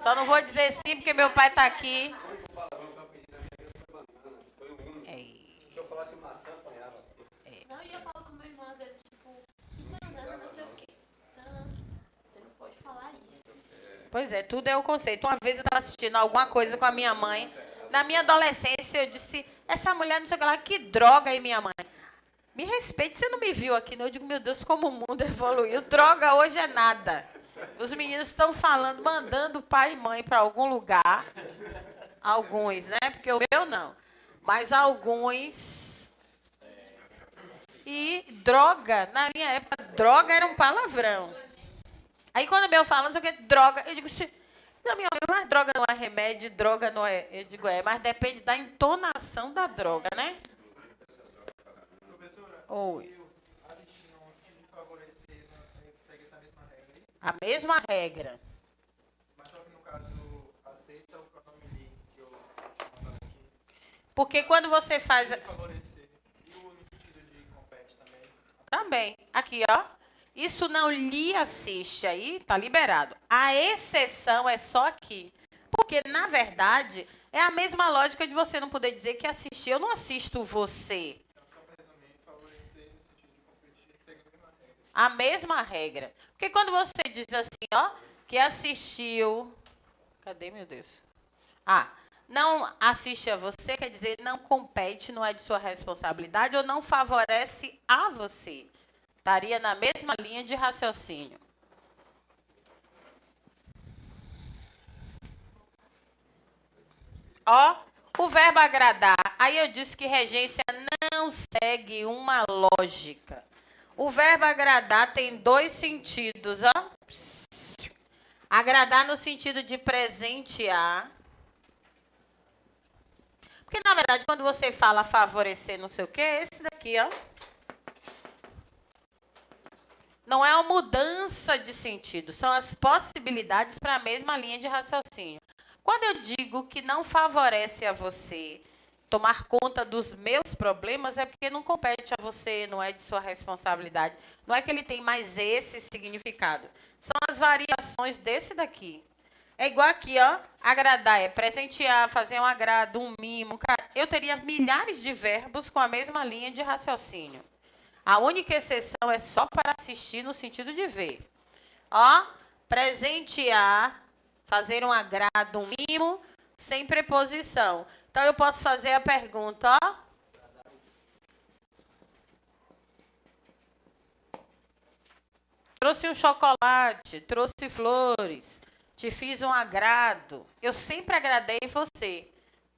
Só não vou dizer sim, porque meu pai está aqui. Se eu falasse maçã, apanhava. Não, e eu falo com meu irmão, às vezes, tipo, banana, não sei o quê. Você não pode falar isso. Pois é, tudo é o conceito. Uma vez eu estava assistindo alguma coisa com a minha mãe. Na minha adolescência, eu disse, essa mulher não sei o que lá, que droga aí, minha mãe. Me respeite, você não me viu aqui, não? Eu digo, meu Deus, como o mundo evoluiu. Droga hoje é nada. Os meninos estão falando, mandando pai e mãe para algum lugar. Alguns, né? Porque o meu não. Mas alguns. E droga, na minha época, droga era um palavrão. Aí quando o meu fala, não sei o que, droga, eu digo, não, minha mãe, mas droga não é remédio, droga não é. Eu digo, mas depende da entonação da droga, né? Professora, Oi. assistindo um filme de favorecer, segue essa mesma regra aí? A mesma regra. Mas só que no caso, aceita o pronome li, que eu tinha mandado aqui. Porque quando você faz. De favorecer. E no sentido de compete também. Também. Aqui, ó. Isso não lhe assiste aí, tá liberado. A exceção é só aqui. Porque, na verdade, é a mesma lógica de você não poder dizer que assistir. Eu não assisto você. Então, só para resumir, favorecer no sentido de competir, segue a mesma regra. A mesma regra. Porque quando você diz assim, ó, que assistiu... Cadê, meu Deus? Não assiste a você, quer dizer, não compete, não é de sua responsabilidade ou não favorece a você. Estaria na mesma linha de raciocínio. Ó, o verbo agradar. Aí eu disse que regência não segue uma lógica. O verbo agradar tem dois sentidos, ó. Agradar no sentido de presentear. Porque, na verdade, quando você fala favorecer não sei o quê, é esse daqui, ó. Não é uma mudança de sentido, são as possibilidades para a mesma linha de raciocínio. Quando eu digo que não favorece a você tomar conta dos meus problemas, é porque não compete a você, não é de sua responsabilidade. Não é que ele tem mais esse significado. São as variações desse daqui. É igual aqui, ó, agradar é presentear, fazer um agrado, um mimo. Eu teria milhares de verbos com a mesma linha de raciocínio. A única exceção é só para assistir no sentido de ver. Ó, presentear, fazer um agrado, um mimo, sem preposição. Então, eu posso fazer a pergunta, ó. Trouxe um chocolate, trouxe flores, te fiz um agrado. Eu sempre agradei você.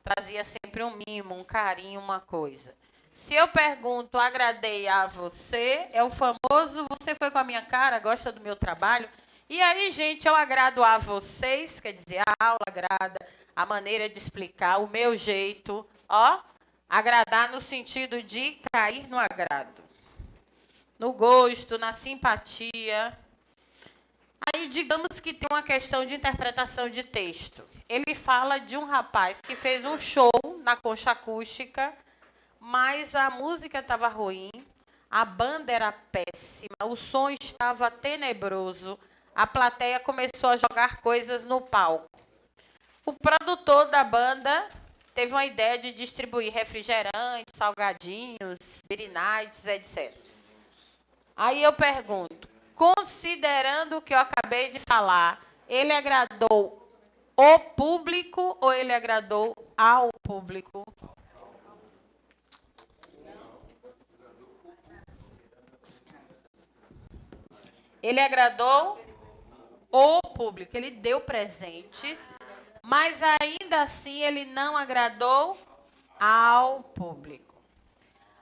Trazia sempre um mimo, um carinho, uma coisa. Se eu pergunto, agradei a você, é o famoso, você foi com a minha cara, gosta do meu trabalho. E aí, gente, eu agrado a vocês, quer dizer, a aula agrada, a maneira de explicar, o meu jeito, ó. Agradar no sentido de cair no agrado. No gosto, na simpatia. Aí, digamos que tem uma questão de interpretação de texto. Ele fala de um rapaz que fez um show na concha acústica, mas a música estava ruim, a banda era péssima, o som estava tenebroso, a plateia começou a jogar coisas no palco. O produtor da banda teve uma ideia de distribuir refrigerantes, salgadinhos, birinites, etc. Aí eu pergunto, considerando o que eu acabei de falar, ele agradou o público ou ele agradou ao público? Ele agradou o público, ele deu presentes, mas ainda assim ele não agradou ao público.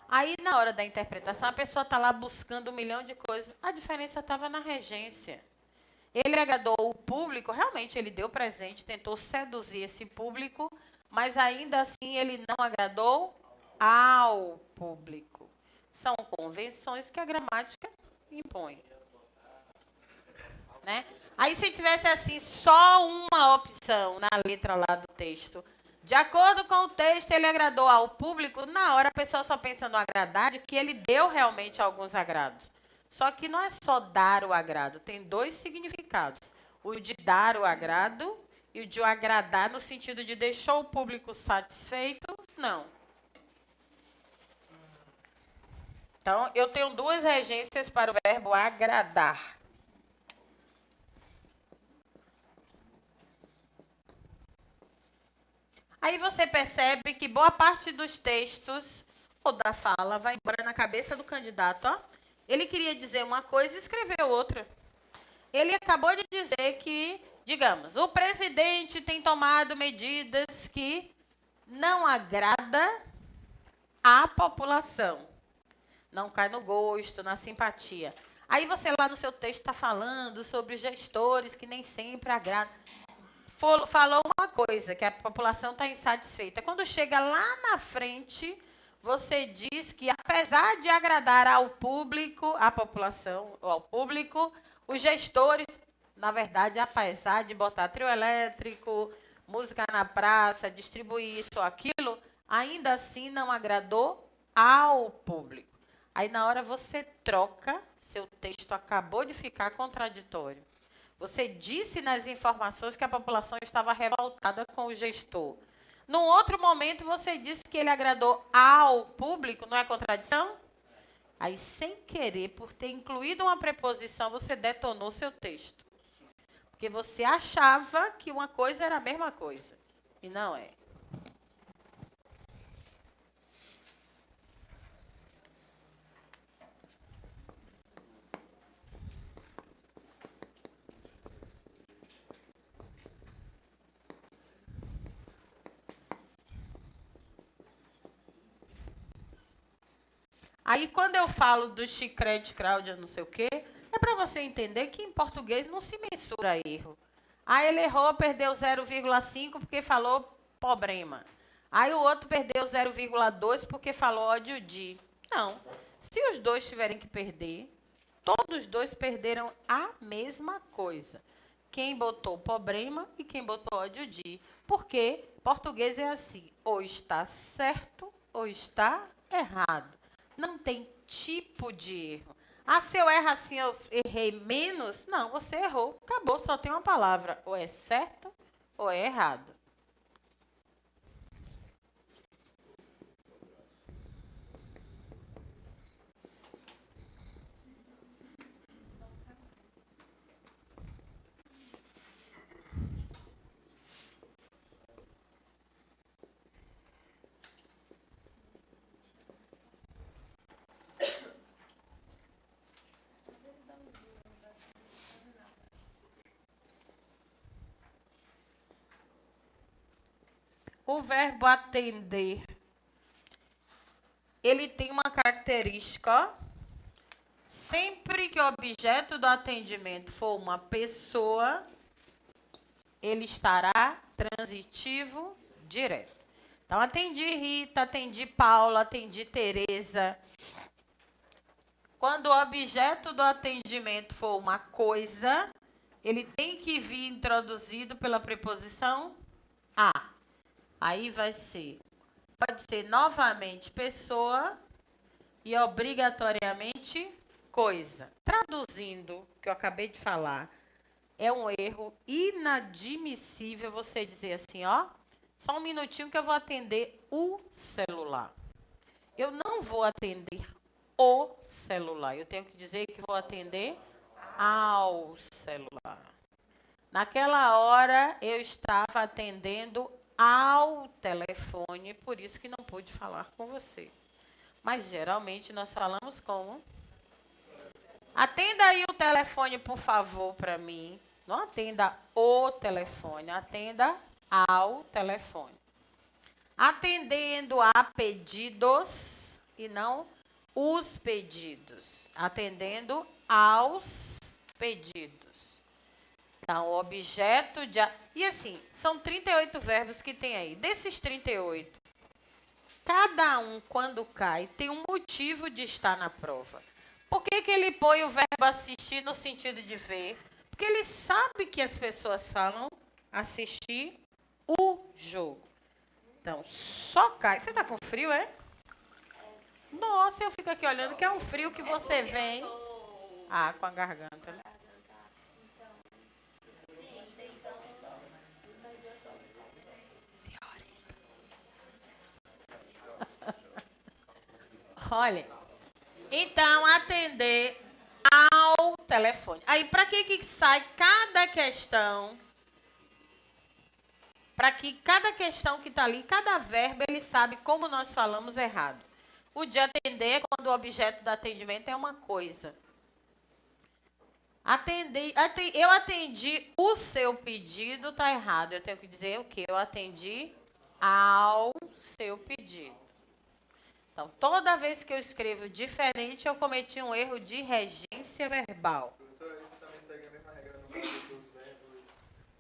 Aí, na hora da interpretação, a pessoa está lá buscando 1 milhão de coisas. A diferença estava na regência. Ele agradou o público, realmente ele deu presente, tentou seduzir esse público, mas ainda assim ele não agradou ao público. São convenções que a gramática impõe. Né? Aí, se tivesse assim, só uma opção na letra lá do texto, de acordo com o texto, ele agradou ao público, na hora a pessoa só pensa no agradar, de que ele deu realmente alguns agrados. Só que não é só dar o agrado, tem 2 significados. O de dar o agrado e o de o agradar no sentido de deixou o público satisfeito, não. Então, eu tenho 2 regências para o verbo agradar. Aí você percebe que boa parte dos textos ou da fala vai embora na cabeça do candidato. Ó. Ele queria dizer uma coisa e escreveu outra. Ele acabou de dizer que, digamos, o presidente tem tomado medidas que não agrada à população. Não cai no gosto, na simpatia. Aí você lá no seu texto está falando sobre os gestores que nem sempre agradam. Falou uma coisa, que a população está insatisfeita. Quando chega lá na frente, você diz que, apesar de agradar ao público, à população, ou ao público, os gestores, na verdade, apesar de botar trio elétrico, música na praça, distribuir isso ou aquilo, ainda assim não agradou ao público. Aí, na hora, você troca, seu texto acabou de ficar contraditório. Você disse nas informações que a população estava revoltada com o gestor. Num outro momento, você disse que ele agradou ao público, não é contradição? Aí, sem querer, por ter incluído uma preposição, você detonou seu texto. Porque você achava que uma coisa era a mesma coisa. E não é. Aí, quando eu falo do chicrete, Cláudia, não sei o quê, é para você entender que em português não se mensura erro. Aí ele errou, perdeu 0,5 porque falou problema. Aí o outro perdeu 0,2 porque falou ódio de. Não. Se os dois tiverem que perder, todos os dois perderam a mesma coisa. Quem botou problema e quem botou ódio de. Porque português é assim, ou está certo ou está errado. Não tem tipo de erro. Ah, se eu erro assim, eu errei menos? Não, você errou. Acabou, só tem uma palavra. Ou é certo ou é errado. O verbo atender, ele tem uma característica, ó. Sempre que o objeto do atendimento for uma pessoa, ele estará transitivo direto. Então, atendi Rita, atendi Paula, atendi Tereza. Quando o objeto do atendimento for uma coisa, ele tem que vir introduzido pela preposição a. Aí vai ser, pode ser novamente pessoa e obrigatoriamente coisa. Traduzindo o que eu acabei de falar, é um erro inadmissível você dizer assim, ó, só um minutinho que eu vou atender o celular. Eu não vou atender o celular. Eu tenho que dizer que vou atender ao celular. Naquela hora, eu estava atendendo ao telefone, por isso que não pude falar com você. Mas, geralmente, nós falamos como? Atenda aí o telefone, por favor, para mim. Não atenda o telefone, atenda ao telefone. Atendendo a pedidos e não os pedidos. Atendendo aos pedidos. Então, o objeto de... E assim, são 38 verbos que tem aí. Desses 38, cada um, quando cai, tem um motivo de estar na prova. Por que que ele põe o verbo assistir no sentido de ver? Porque ele sabe que as pessoas falam assistir o jogo. Então, só cai. Você tá com frio, é? Nossa, eu fico aqui olhando que é um frio que você vem. Ah, com a garganta, né? Olha, então, atender ao telefone. Aí, para que sai cada questão? Para que cada questão que está ali, cada verbo, ele sabe como nós falamos errado. O de atender é quando o objeto do atendimento é uma coisa. Eu atendi o seu pedido, está errado. Eu tenho que dizer o quê? Eu atendi ao seu pedido. Então, toda vez que eu escrevo diferente, eu cometi um erro de regência verbal. Professora, isso também segue a mesma regra no caso dos verbos,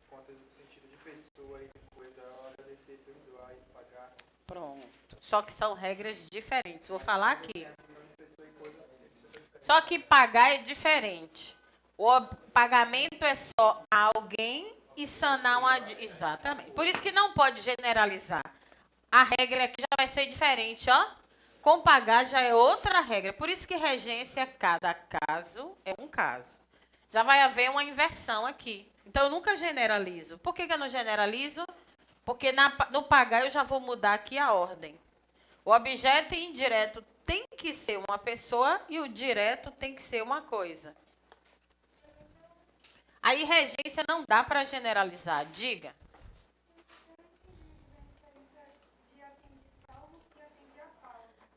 quanto no sentido de pessoa e de coisa, agradecer, perdoar e pagar. Pronto. Só que são regras diferentes. Vou falar aqui. Só que pagar é diferente. O pagamento é só a alguém e sanar uma... Exatamente. Por isso que não pode generalizar. A regra aqui já vai ser diferente, ó. Com pagar já é outra regra. Por isso que regência, cada caso é um caso. Já vai haver uma inversão aqui. Então, eu nunca generalizo. Por que eu não generalizo? Porque no pagar eu já vou mudar aqui a ordem. O objeto indireto tem que ser uma pessoa e o direto tem que ser uma coisa. Aí, regência não dá para generalizar. Diga.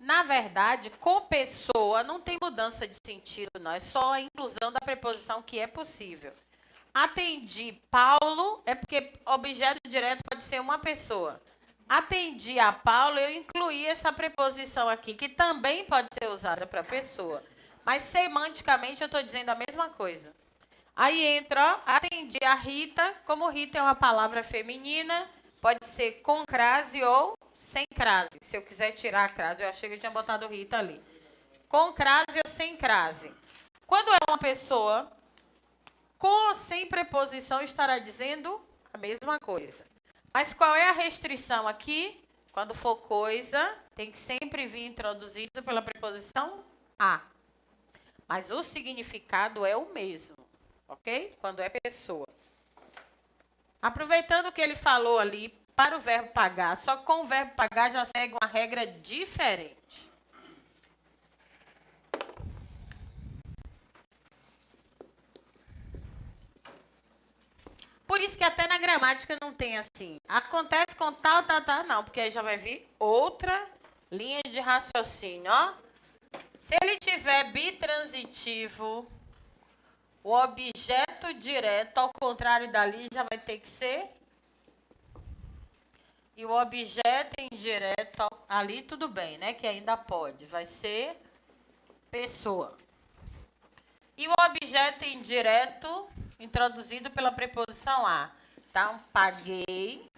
Na verdade, com pessoa não tem mudança de sentido, não. É só a inclusão da preposição que é possível. Atendi Paulo, é porque objeto direto pode ser uma pessoa. Atendi a Paulo, eu incluí essa preposição aqui, que também pode ser usada para pessoa. Mas semanticamente eu estou dizendo a mesma coisa. Aí entra, ó, atendi a Rita, como Rita é uma palavra feminina, pode ser com crase ou sem crase. Se eu quiser tirar a crase, eu achei que eu tinha botado Rita ali. Com crase ou sem crase. Quando é uma pessoa, com ou sem preposição, estará dizendo a mesma coisa. Mas qual é a restrição aqui? Quando for coisa, tem que sempre vir introduzido pela preposição a. Mas o significado é o mesmo, ok? Quando é pessoa. Aproveitando o que ele falou ali, para o verbo pagar, só que com o verbo pagar já segue uma regra diferente. Por isso que até na gramática não tem assim. Acontece com tal, não, porque aí já vai vir outra linha de raciocínio, ó. Se ele tiver bitransitivo, o objeto direto, ao contrário dali, já vai ter que ser. E o objeto indireto, ali tudo bem, né? Que ainda pode. Vai ser pessoa. E o objeto indireto, introduzido pela preposição a. Então, paguei.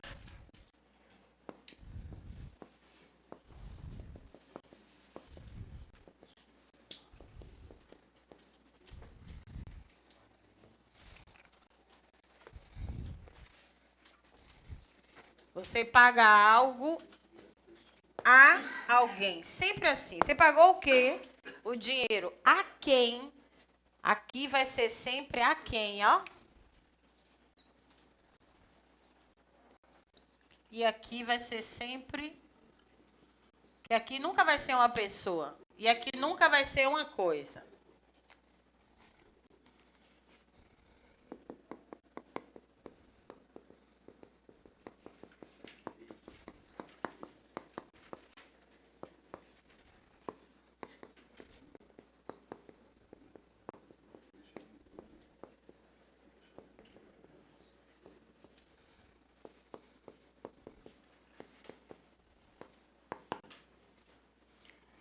Você paga algo a alguém. Sempre assim. Você pagou o quê? O dinheiro. A quem? Aqui vai ser sempre a quem, ó. E aqui vai ser sempre... Que aqui nunca vai ser uma pessoa. E aqui nunca vai ser uma coisa.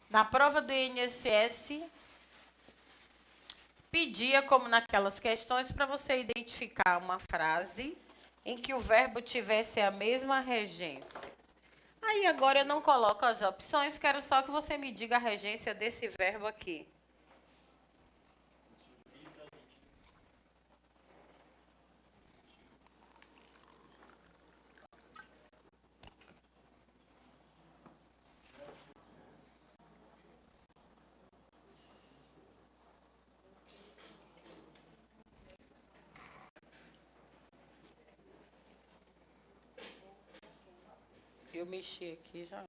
Na prova do INSS, pedia, como naquelas questões, para você identificar uma frase em que o verbo tivesse a mesma regência. Aí agora eu não coloco as opções, quero só que você me diga a regência desse verbo aqui. Eu mexi aqui já.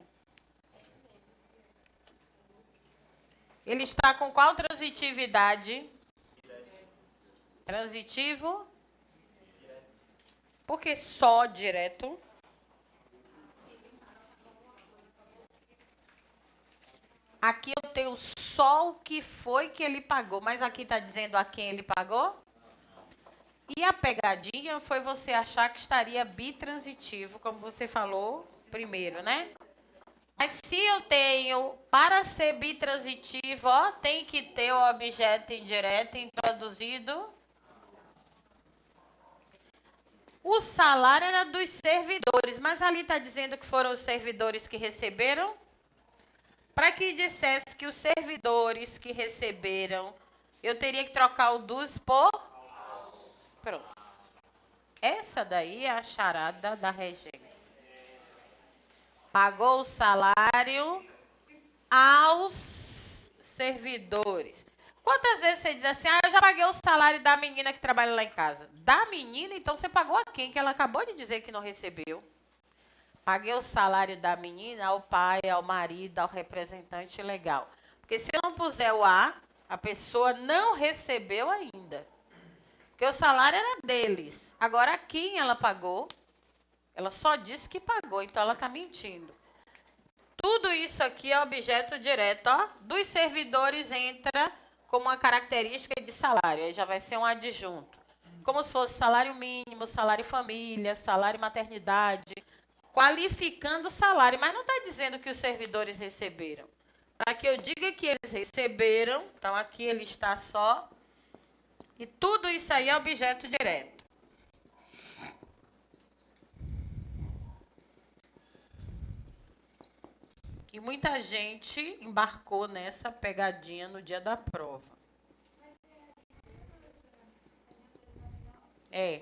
Ele está com qual transitividade? Transitivo? Por que só direto? Aqui eu tenho só o que foi que ele pagou, mas aqui está dizendo a quem ele pagou? E a pegadinha foi você achar que estaria bitransitivo, como você falou primeiro, né? Mas se eu tenho, para ser bitransitivo, ó, tem que ter o objeto indireto introduzido. O salário era dos servidores, mas ali está dizendo que foram os servidores que receberam? Para que dissesse que os servidores que receberam, eu teria que trocar o dos por... Pronto. Essa daí é a charada da regência. Pagou o salário aos servidores. Quantas vezes você diz assim, eu já paguei o salário da menina que trabalha lá em casa? Da menina? Então você pagou a quem? Que ela acabou de dizer que não recebeu. Paguei o salário da menina ao pai, ao marido, ao representante legal. Porque se eu não puser o a pessoa não recebeu ainda. Porque o salário era deles. Agora, a quem ela pagou? Ela só disse que pagou, então ela está mentindo. Tudo isso aqui é objeto direto, ó. Dos servidores entra como uma característica de salário. Aí já vai ser um adjunto. Como se fosse salário mínimo, salário família, salário maternidade. Qualificando o salário, mas não está dizendo que os servidores receberam. Para que eu diga que eles receberam, então aqui ele está só. E tudo isso aí é objeto direto. E muita gente embarcou nessa pegadinha no dia da prova. É.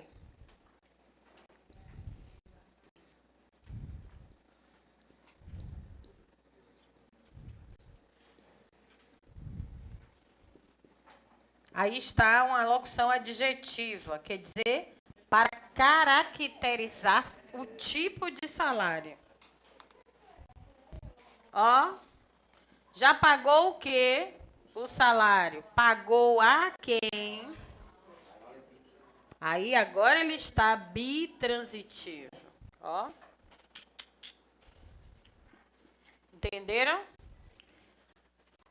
Aí está uma locução adjetiva, quer dizer, para caracterizar o tipo de salário. Ó, já pagou o quê? O salário. Pagou a quem? Aí agora ele está bitransitivo. Ó. Entenderam?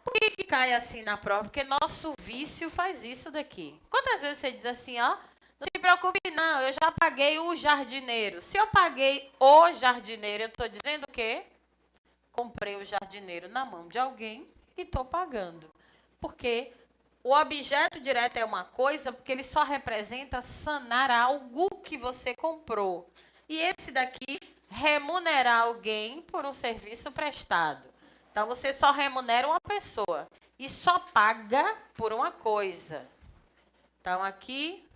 Por que cai assim na prova? Porque nosso vício faz isso daqui. Quantas vezes você diz assim, ó, não se preocupe não, eu já paguei o jardineiro. Se eu paguei o jardineiro, eu estou dizendo o quê? Comprei o jardineiro na mão de alguém e estou pagando. Porque o objeto direto é uma coisa, porque ele só representa sanar algo que você comprou. E esse daqui, remunerar alguém por um serviço prestado. Então, você só remunera uma pessoa e só paga por uma coisa. Então, aqui...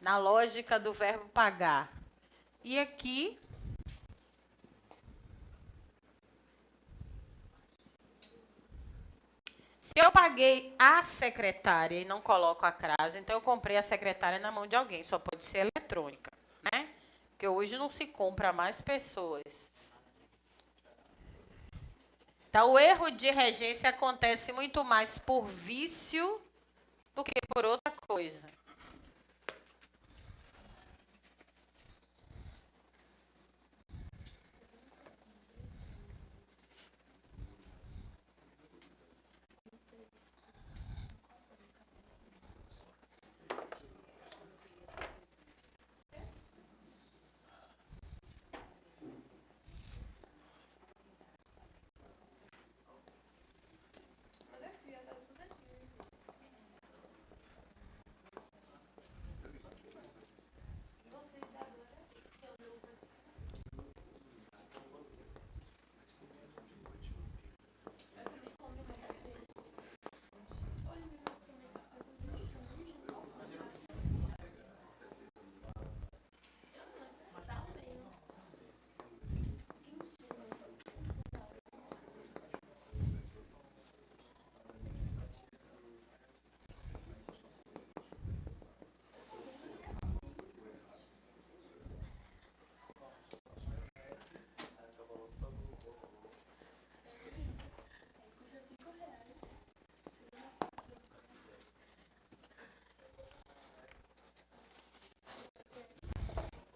Na lógica do verbo pagar. E aqui, se eu paguei a secretária e não coloco a crase, então eu comprei a secretária na mão de alguém, só pode ser eletrônica, né? Porque hoje não se compra mais pessoas. Então, o erro de regência acontece muito mais por vício do que por outra coisa.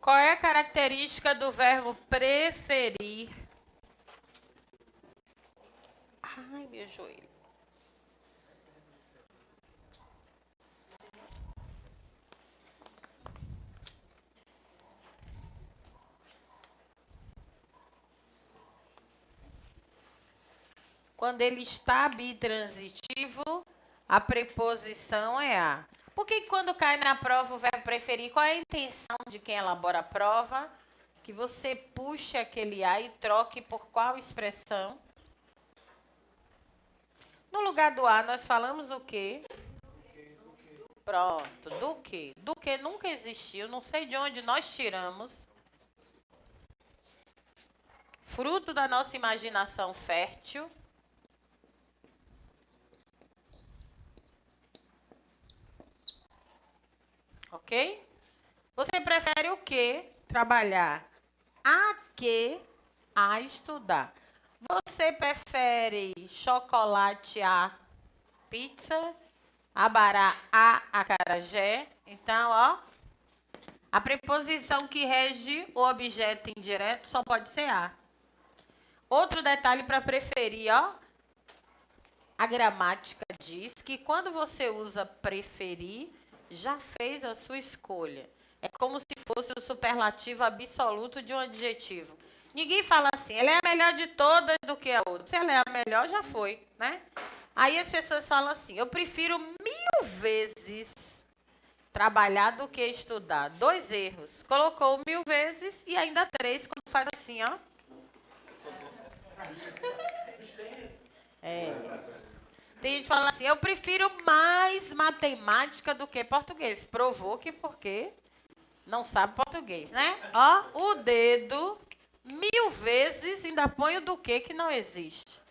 Qual é a característica do verbo preferir? Ai, meu joelho. Quando ele está bitransitivo, a preposição é a. Porque quando cai na prova o verbo preferir, qual é a intenção de quem elabora a prova? Que você puxe aquele a e troque por qual expressão? No lugar do a, nós falamos o quê? Pronto, do quê? Do que nunca existiu, não sei de onde nós tiramos. Fruto da nossa imaginação fértil. Ok? Você prefere o quê? Trabalhar a que a estudar. Você prefere chocolate a pizza, abará a acarajé? Então, ó, a preposição que rege o objeto indireto só pode ser a. Outro detalhe para preferir, ó, a gramática diz que quando você usa preferir, já fez a sua escolha. É como se fosse o superlativo absoluto de um adjetivo. Ninguém fala assim, ela é a melhor de todas do que a outra. Se ela é a melhor, já foi, né? Aí as pessoas falam assim, eu prefiro 1000 vezes trabalhar do que estudar. 2 erros. Colocou 1000 vezes e ainda 3 quando faz assim, ó. Tem gente que fala assim, eu prefiro mais matemática do que português. Provou que porque não sabe português, né? Ó, o dedo 1000 vezes ainda põe o do que não existe.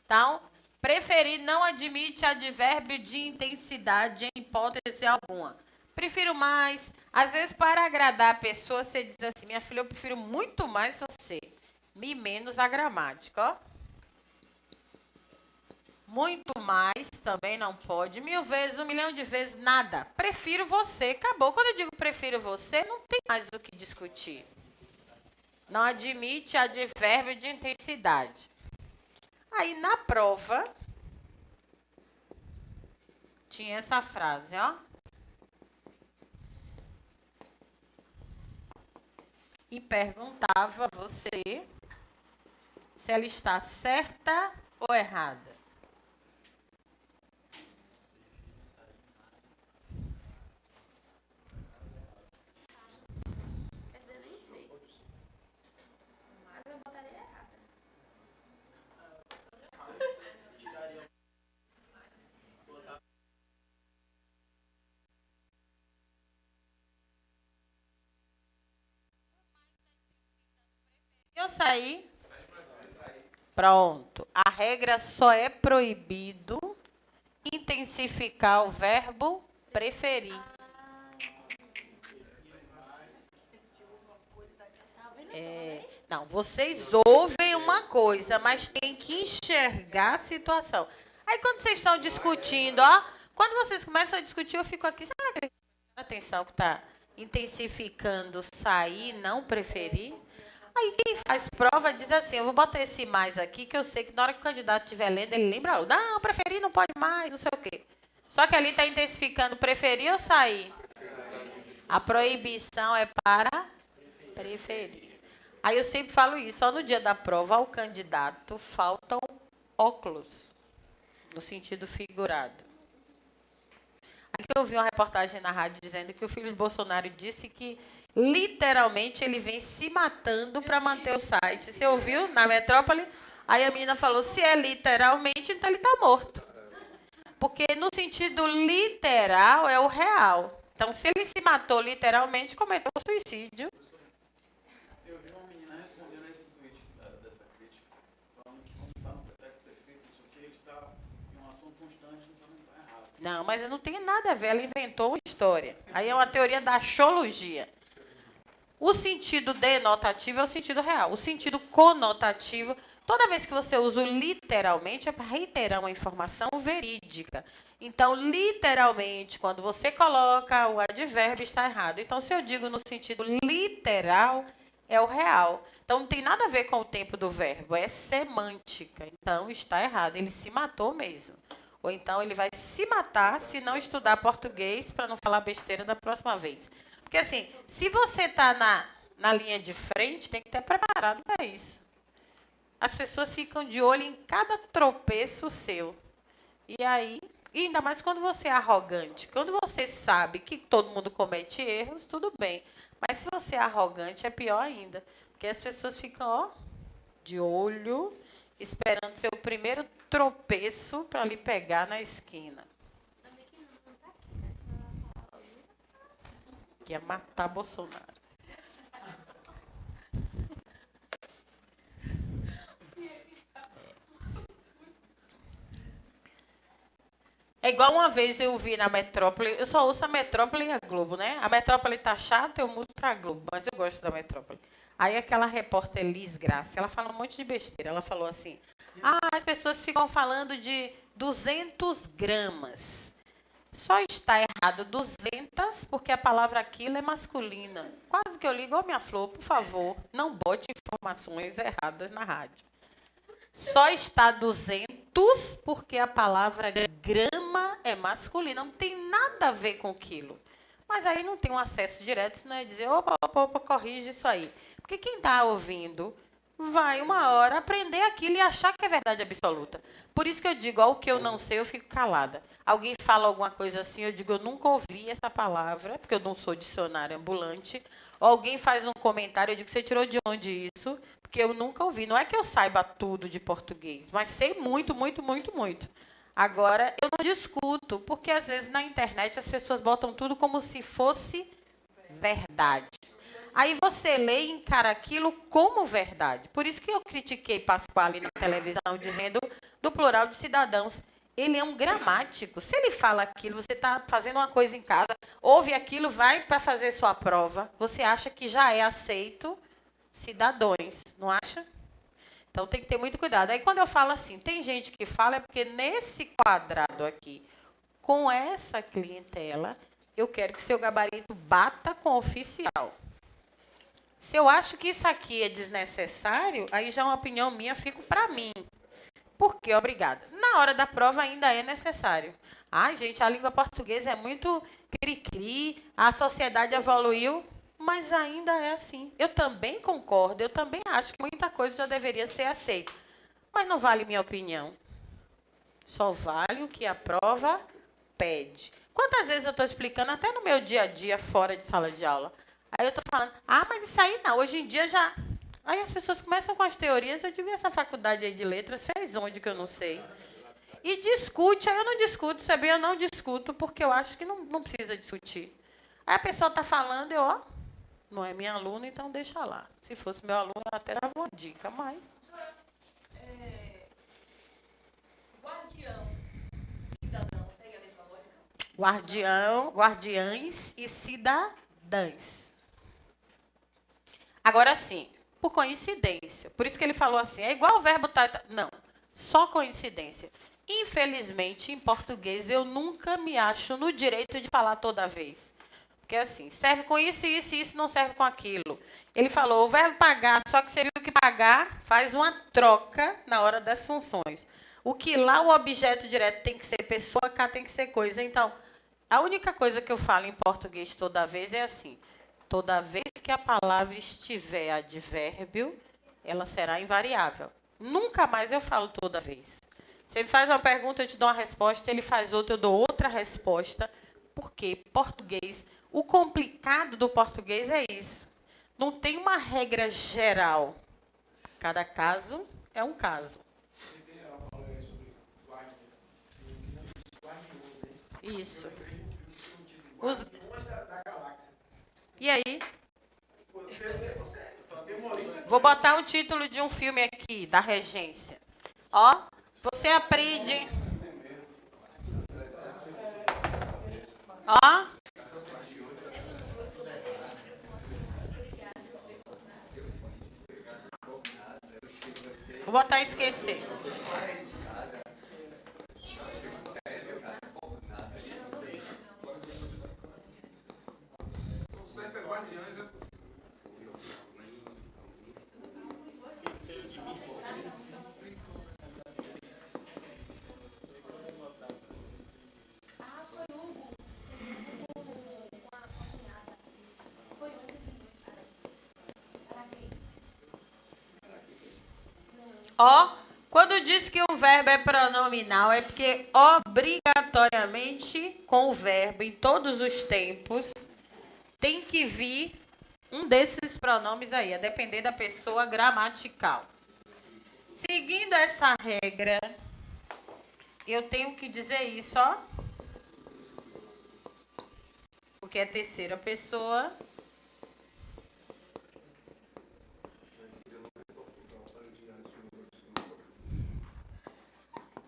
Então, preferir não admite advérbio de intensidade em hipótese alguma. Prefiro mais. Às vezes, para agradar a pessoa, você diz assim, minha filha, eu prefiro muito mais você. Me menos a gramática, ó. Muito mais também não pode. 1000 vezes, 1 milhão de vezes, nada. Prefiro você. Acabou. Quando eu digo prefiro você, não tem mais o que discutir. Não admite advérbio de intensidade. Aí, na prova, tinha essa frase, ó. E perguntava a você se ela está certa ou errada. Essa eu nem sei. Mas eu botaria errada. sair? Pronto. A regra só é proibido intensificar o verbo preferir. Não, vocês ouvem uma coisa, mas tem que enxergar a situação. Aí quando vocês estão discutindo, ó, quando vocês começam a discutir, eu fico aqui, será que ele presta atenção que está intensificando sair, não preferir? Aí quem faz prova diz assim, eu vou botar esse mais aqui, que eu sei que na hora que o candidato estiver lendo, ele lembra, não, preferir não pode mais, não sei o quê. Só que ali está intensificando preferir ou sair? A proibição é para preferir. Aí eu sempre falo isso, só no dia da prova, ao candidato faltam óculos, no sentido figurado. Aqui eu ouvi uma reportagem na rádio dizendo que o filho de Bolsonaro disse que, literalmente, ele vem se matando para manter o site. Você ouviu? Na metrópole? Aí a menina falou, se é literalmente, então ele está morto. Porque no sentido literal é o real. Então, se ele se matou literalmente, cometeu suicídio. Eu vi uma menina respondendo a esse tweet dessa crítica, falando que como está no pretexto perfeito, isso aqui, ele está em uma ação constante, então não está errado. Não, mas não tem nada a ver, ela inventou uma história. Aí é uma teoria da axologia. O sentido denotativo é o sentido real. O sentido conotativo, toda vez que você usa o literalmente, é para reiterar uma informação verídica. Então, literalmente, quando você coloca o advérbio, está errado. Então, se eu digo no sentido literal, é o real. Então, não tem nada a ver com o tempo do verbo, é semântica. Então, está errado, ele se matou mesmo. Ou então, ele vai se matar se não estudar português, para não falar besteira da próxima vez. Porque, assim, se você está na linha de frente, tem que estar preparado para isso. As pessoas ficam de olho em cada tropeço seu. E aí, e ainda mais quando você é arrogante. Quando você sabe que todo mundo comete erros, tudo bem. Mas se você é arrogante, é pior ainda. Porque as pessoas ficam, ó, de olho, esperando seu primeiro tropeço para lhe pegar na esquina. Que é matar Bolsonaro. É igual uma vez eu vi na Metrópole, eu só ouço a Metrópole e a Globo, né? A Metrópole tá chata, eu mudo pra Globo, mas eu gosto da Metrópole. Aí aquela repórter Liz Graça, ela fala um monte de besteira. Ela falou assim, as pessoas ficam falando de 200 gramas. Só está errado 200 porque a palavra aquilo é masculina. Quase que eu ligo, ô minha flor, por favor, não bote informações erradas na rádio. Só está 200 porque a palavra grama é masculina. Não tem nada a ver com quilo. Mas aí não tem um acesso direto, senão é dizer, opa, corrige isso aí. Porque quem está ouvindo vai uma hora aprender aquilo e achar que é verdade absoluta. Por isso que eu digo, o que eu não sei, eu fico calada. Alguém fala alguma coisa assim, eu digo, eu nunca ouvi essa palavra, porque eu não sou dicionário ambulante. Ou alguém faz um comentário, eu digo, você tirou de onde isso? Porque eu nunca ouvi. Não é que eu saiba tudo de português, mas sei muito, muito, muito, muito. Agora, eu não discuto, porque às vezes na internet as pessoas botam tudo como se fosse verdade. Aí você lê e encara aquilo como verdade. Por isso que eu critiquei Pasquale na televisão, dizendo do plural de cidadãos. Ele é um gramático. Se ele fala aquilo, você está fazendo uma coisa em casa, ouve aquilo, vai para fazer sua prova, você acha que já é aceito cidadãos, não acha? Então, tem que ter muito cuidado. Aí, quando eu falo assim, tem gente que fala, é porque nesse quadrado aqui, com essa clientela, eu quero que seu gabarito bata com o oficial. Se eu acho que isso aqui é desnecessário, aí já é uma opinião minha, fico para mim. Por quê? Obrigada. Na hora da prova ainda é necessário. Ai, gente, a língua portuguesa é muito cri-cri, a sociedade evoluiu, mas ainda é assim. Eu também concordo, eu também acho que muita coisa já deveria ser aceita. Mas não vale minha opinião. Só vale o que a prova pede. Quantas vezes eu estou explicando, até no meu dia a dia, fora de sala de aula, aí eu estou falando, mas isso aí não, hoje em dia já... Aí as pessoas começam com as teorias, eu digo, essa faculdade aí de letras fez onde que eu não sei? E discute, aí eu não discuto, sabe? Eu não discuto, porque eu acho que não precisa discutir. Aí a pessoa está falando, Não é minha aluna, então deixa lá. Se fosse meu aluno, eu até dava uma dica, mas... Guardião, cidadão, segue a mesma lógica? Guardiães e cidadãs. Agora sim, por coincidência. Por isso que ele falou assim, é igual o verbo tá. Não, só coincidência. Infelizmente, em português, eu nunca me acho no direito de falar toda vez. Porque assim, serve com isso e isso, e isso não serve com aquilo. Ele falou, o verbo pagar, só que você viu que pagar faz uma troca na hora das funções. O que lá o objeto direto tem que ser pessoa, cá tem que ser coisa. Então, a única coisa que eu falo em português toda vez é assim, toda vez que a palavra estiver advérbio, ela será invariável. Nunca mais eu falo toda vez. Você me faz uma pergunta, eu te dou uma resposta, ele faz outra, eu dou outra resposta. Porque português, o complicado do português é isso. Não tem uma regra geral. Cada caso é um caso. Isso. E aí? Vou botar um título de um filme aqui, da Regência. Ó, você aprende... Ó. Vou botar esquecer. Ó, quando diz que um verbo é pronominal, é porque obrigatoriamente com o verbo em todos os tempos tem que vir um desses pronomes aí, a depender da pessoa gramatical. Seguindo essa regra, eu tenho que dizer isso, ó. Porque é terceira pessoa.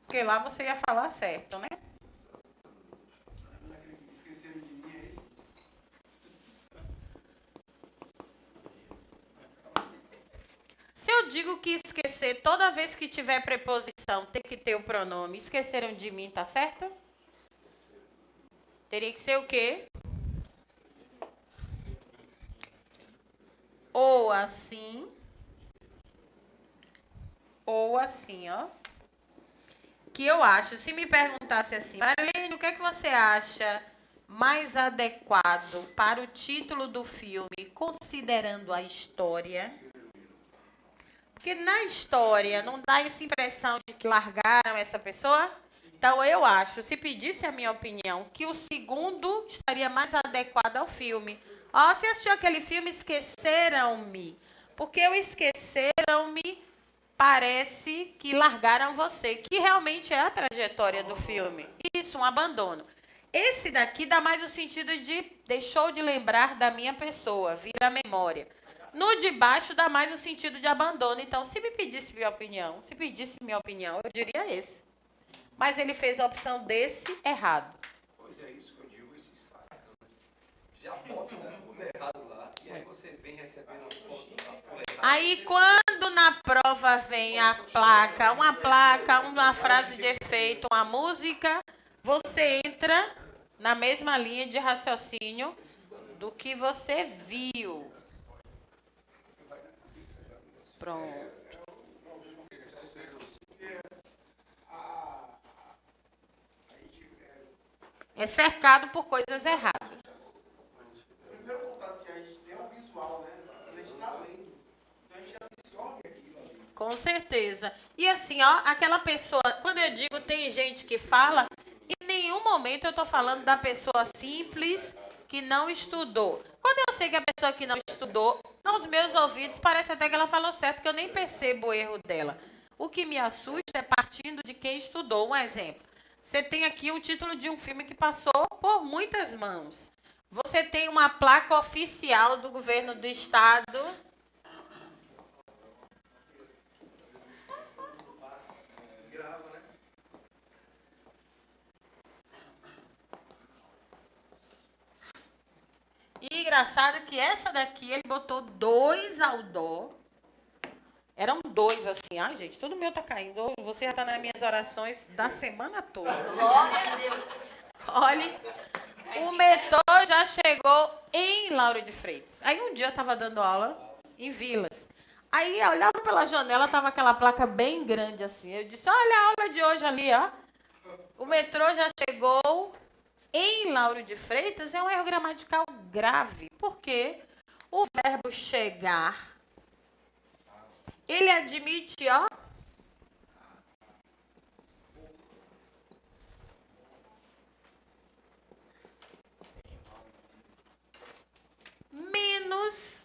Porque lá você ia falar certo, né? Esqueceram de mim, é isso? Se eu digo que esquecer, toda vez que tiver preposição, tem que ter o pronome. Esqueceram de mim, tá certo? Teria que ser o quê? Ou assim. Ou assim, ó. Que eu acho, se me perguntasse assim, Marilene, o que é que você acha mais adequado para o título do filme, considerando a história? Porque na história não dá essa impressão de que largaram essa pessoa? Então eu acho, se pedisse a minha opinião, que o segundo estaria mais adequado ao filme. Ó, você assistiu aquele filme Esqueceram-me? Porque o Esqueceram-me parece que largaram você, que realmente é a trajetória do filme. Isso, um abandono. Esse daqui dá mais o sentido de deixou de lembrar da minha pessoa, vira memória. No de baixo dá mais o sentido de abandono. Então, se me pedisse minha opinião, eu diria esse. Mas ele fez a opção desse errado. Pois é isso que eu digo, esse saco. Já bota tudo errado lá, e aí você vem recebendo a foto da porra errada. Aí, quando na prova vem a placa, uma frase de efeito, uma música, você entra na mesma linha de raciocínio do que você viu. Pronto. É cercado por coisas erradas. O primeiro contato que a gente tem é o visual, né? A gente está lendo. Então a gente absorve aquilo ali. Com certeza. E assim, ó, aquela pessoa, quando eu digo tem gente que fala, em nenhum momento eu estou falando da pessoa simples que não estudou. Quando eu sei que a pessoa que não estudou, aos meus ouvidos, parece até que ela falou certo, que eu nem percebo o erro dela. O que me assusta é partindo de quem estudou. Um exemplo. Você tem aqui o título de um filme que passou por muitas mãos. Você tem uma placa oficial do governo do estado. E engraçado que essa daqui ele botou 2 ao dó. Eram 2 assim. Ai, gente, tudo meu tá caindo. Você já tá nas minhas orações da semana toda. Glória a Deus. Olha, o metrô já chegou em Lauro de Freitas. Aí um dia eu estava dando aula em Vilas. Aí eu olhava pela janela, tava aquela placa bem grande assim. Eu disse, olha a aula de hoje ali, ó. O metrô já chegou em Lauro de Freitas. É um erro gramatical grave. Porque o verbo chegar, ele admite, ó, menos.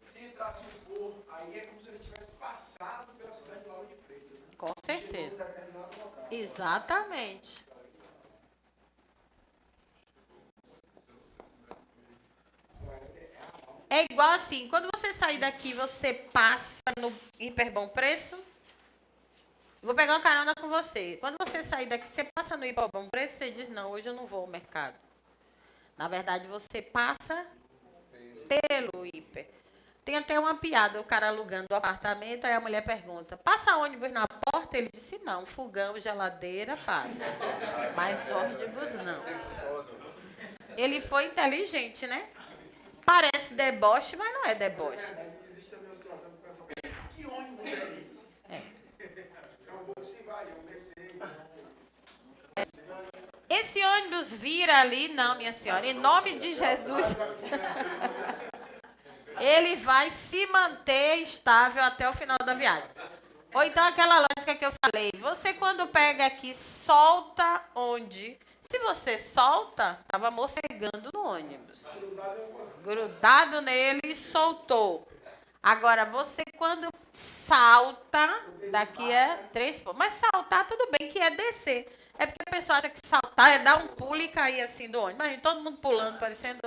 Se entrasse um por, aí é como se ele tivesse passado pela cidade de Lauro de Freitas. Né? Com certeza. Chegou em determinado local. Exatamente. É igual assim, quando você sair daqui, você passa no Hiper Bom Preço. Vou pegar uma carona com você. Quando você sair daqui, você passa no Hiper Bom Preço, você diz, não, hoje eu não vou ao mercado. Na verdade, você passa pelo Hiper. Tem até uma piada, o cara alugando o apartamento, aí a mulher pergunta, passa ônibus na porta? Ele disse, não, fogão, geladeira, passa. Mas ônibus não. Ele foi inteligente, né? Parece deboche, mas não é deboche. Existe também uma situação que o pessoal pergunta, que ônibus é esse? É um Volkswagen, um BC. Esse ônibus vira ali, não, minha senhora, em nome de Jesus. Ele vai se manter estável até o final da viagem. Ou então aquela lógica que eu falei, você quando pega aqui, solta onde? Se você solta, estava mocegando no ônibus. Grudado nele, soltou. Agora, você quando salta, daqui é 3 pontos. Mas saltar, tudo bem que é descer. É porque a pessoa acha que saltar é dar um pulo e cair assim do ônibus. Imagina todo mundo pulando, parecendo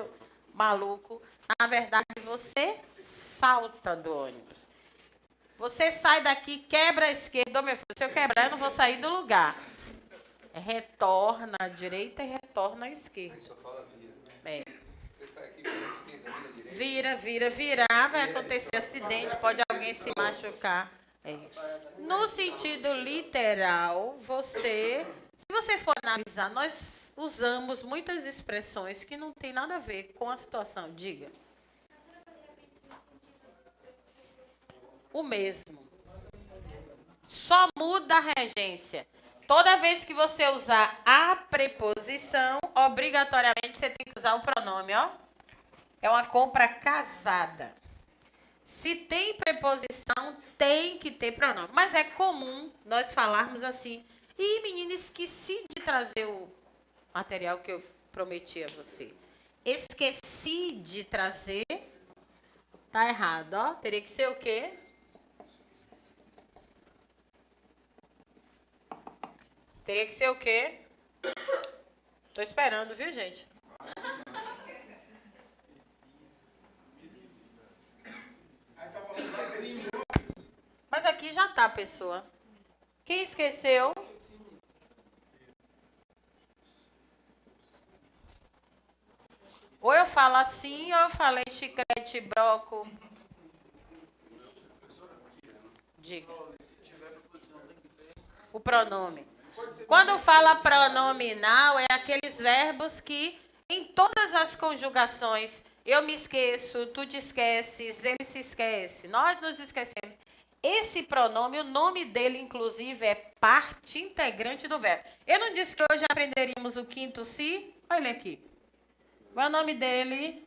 maluco. Na verdade, você salta do ônibus. Você sai daqui, quebra a esquerda. Meu filho, se eu quebrar, eu não vou sair do lugar. Retorna à direita e retorna à esquerda. Só fala vira. É. Você sai aqui pela esquerda, vira direita. Virar, vai acontecer acidente, pode alguém se machucar. É. No sentido literal, se você for analisar, nós usamos muitas expressões que não tem nada a ver com a situação. Diga. O mesmo. Só muda a regência. Toda vez que você usar a preposição, obrigatoriamente você tem que usar o pronome, ó. É uma compra casada. Se tem preposição, tem que ter pronome. Mas é comum nós falarmos assim. Ih, menina, esqueci de trazer o material que eu prometi a você. Esqueci de trazer. Tá errado, ó. Teria que ser o quê? Teria que ser o quê? Tô esperando, viu, gente? Mas aqui já tá, pessoa. Quem esqueceu? Ou eu falo assim, ou eu falei chiclete, broco. Diga. O pronome. Quando fala pronominal, é aqueles verbos que, em todas as conjugações, eu me esqueço, tu te esqueces, ele se esquece, nós nos esquecemos. Esse pronome, o nome dele, inclusive, é parte integrante do verbo. Eu não disse que hoje aprenderíamos o quinto si? Olha ele aqui. Qual é o nome dele?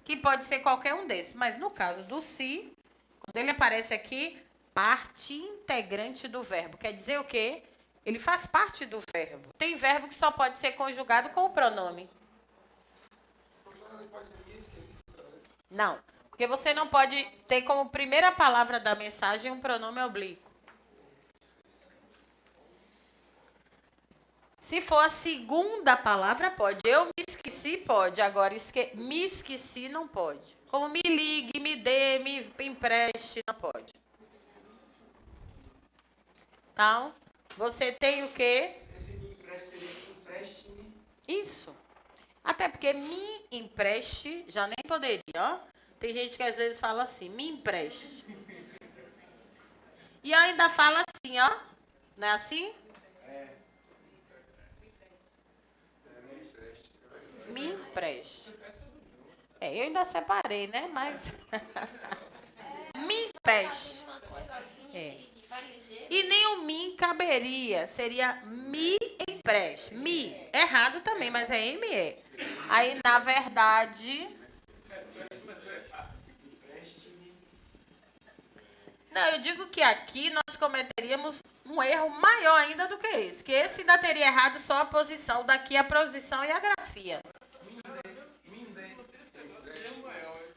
Que pode ser qualquer um desses. Mas no caso do si, quando ele aparece aqui, parte integrante do verbo. Quer dizer o quê? Ele faz parte do verbo. Tem verbo que só pode ser conjugado com o pronome. Não. Porque você não pode ter como primeira palavra da mensagem um pronome oblíquo. Se for a segunda palavra, pode. Eu me esqueci, pode. Agora, me esqueci, não pode. Como me ligue, me dê, me empreste, não pode. Então, você tem o quê? Esse empréstimo seria empréstimo. Isso. Até porque me empreste, já nem poderia, ó. Tem gente que às vezes fala assim, me empreste. E ainda fala assim, ó. Não é assim? Me empreste. Eu ainda separei, né? Mas. Me empreste. Uma coisa assim, de faringeiro. E nem o mim caberia. Seria me empreste. Me. Errado também, mas é ME. Aí, na verdade. Não, eu digo que aqui nós cometeríamos um erro maior ainda do que esse. Que esse ainda teria errado só a posição. Daqui a posição e a grafia.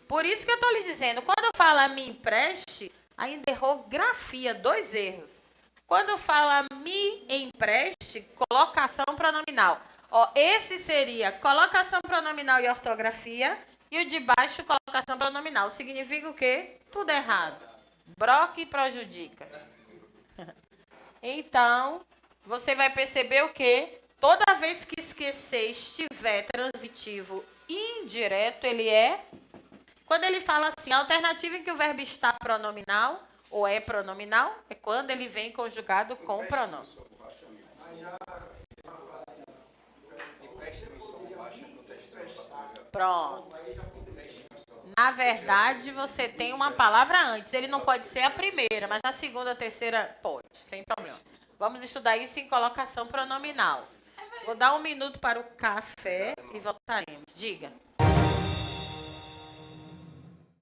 Por isso que eu estou lhe dizendo, quando fala me empreste, ainda errou grafia, 2 erros. Quando fala me empreste, colocação pronominal. Ó, esse seria colocação pronominal e ortografia, e o de baixo, colocação pronominal. Significa o quê? Tudo errado. Broca e prejudica. Então, você vai perceber o quê? Toda vez que esquecer estiver transitivo indireto, ele é... Quando ele fala assim, a alternativa em que o verbo está pronominal, ou é pronominal, é quando ele vem conjugado com o pronome. Pronto. Na verdade, você tem uma palavra antes. Ele não pode ser a primeira, mas a segunda, a terceira pode, sem problema. Vamos estudar isso em colocação pronominal. Vou dar 1 minuto para o café e voltaremos. Diga.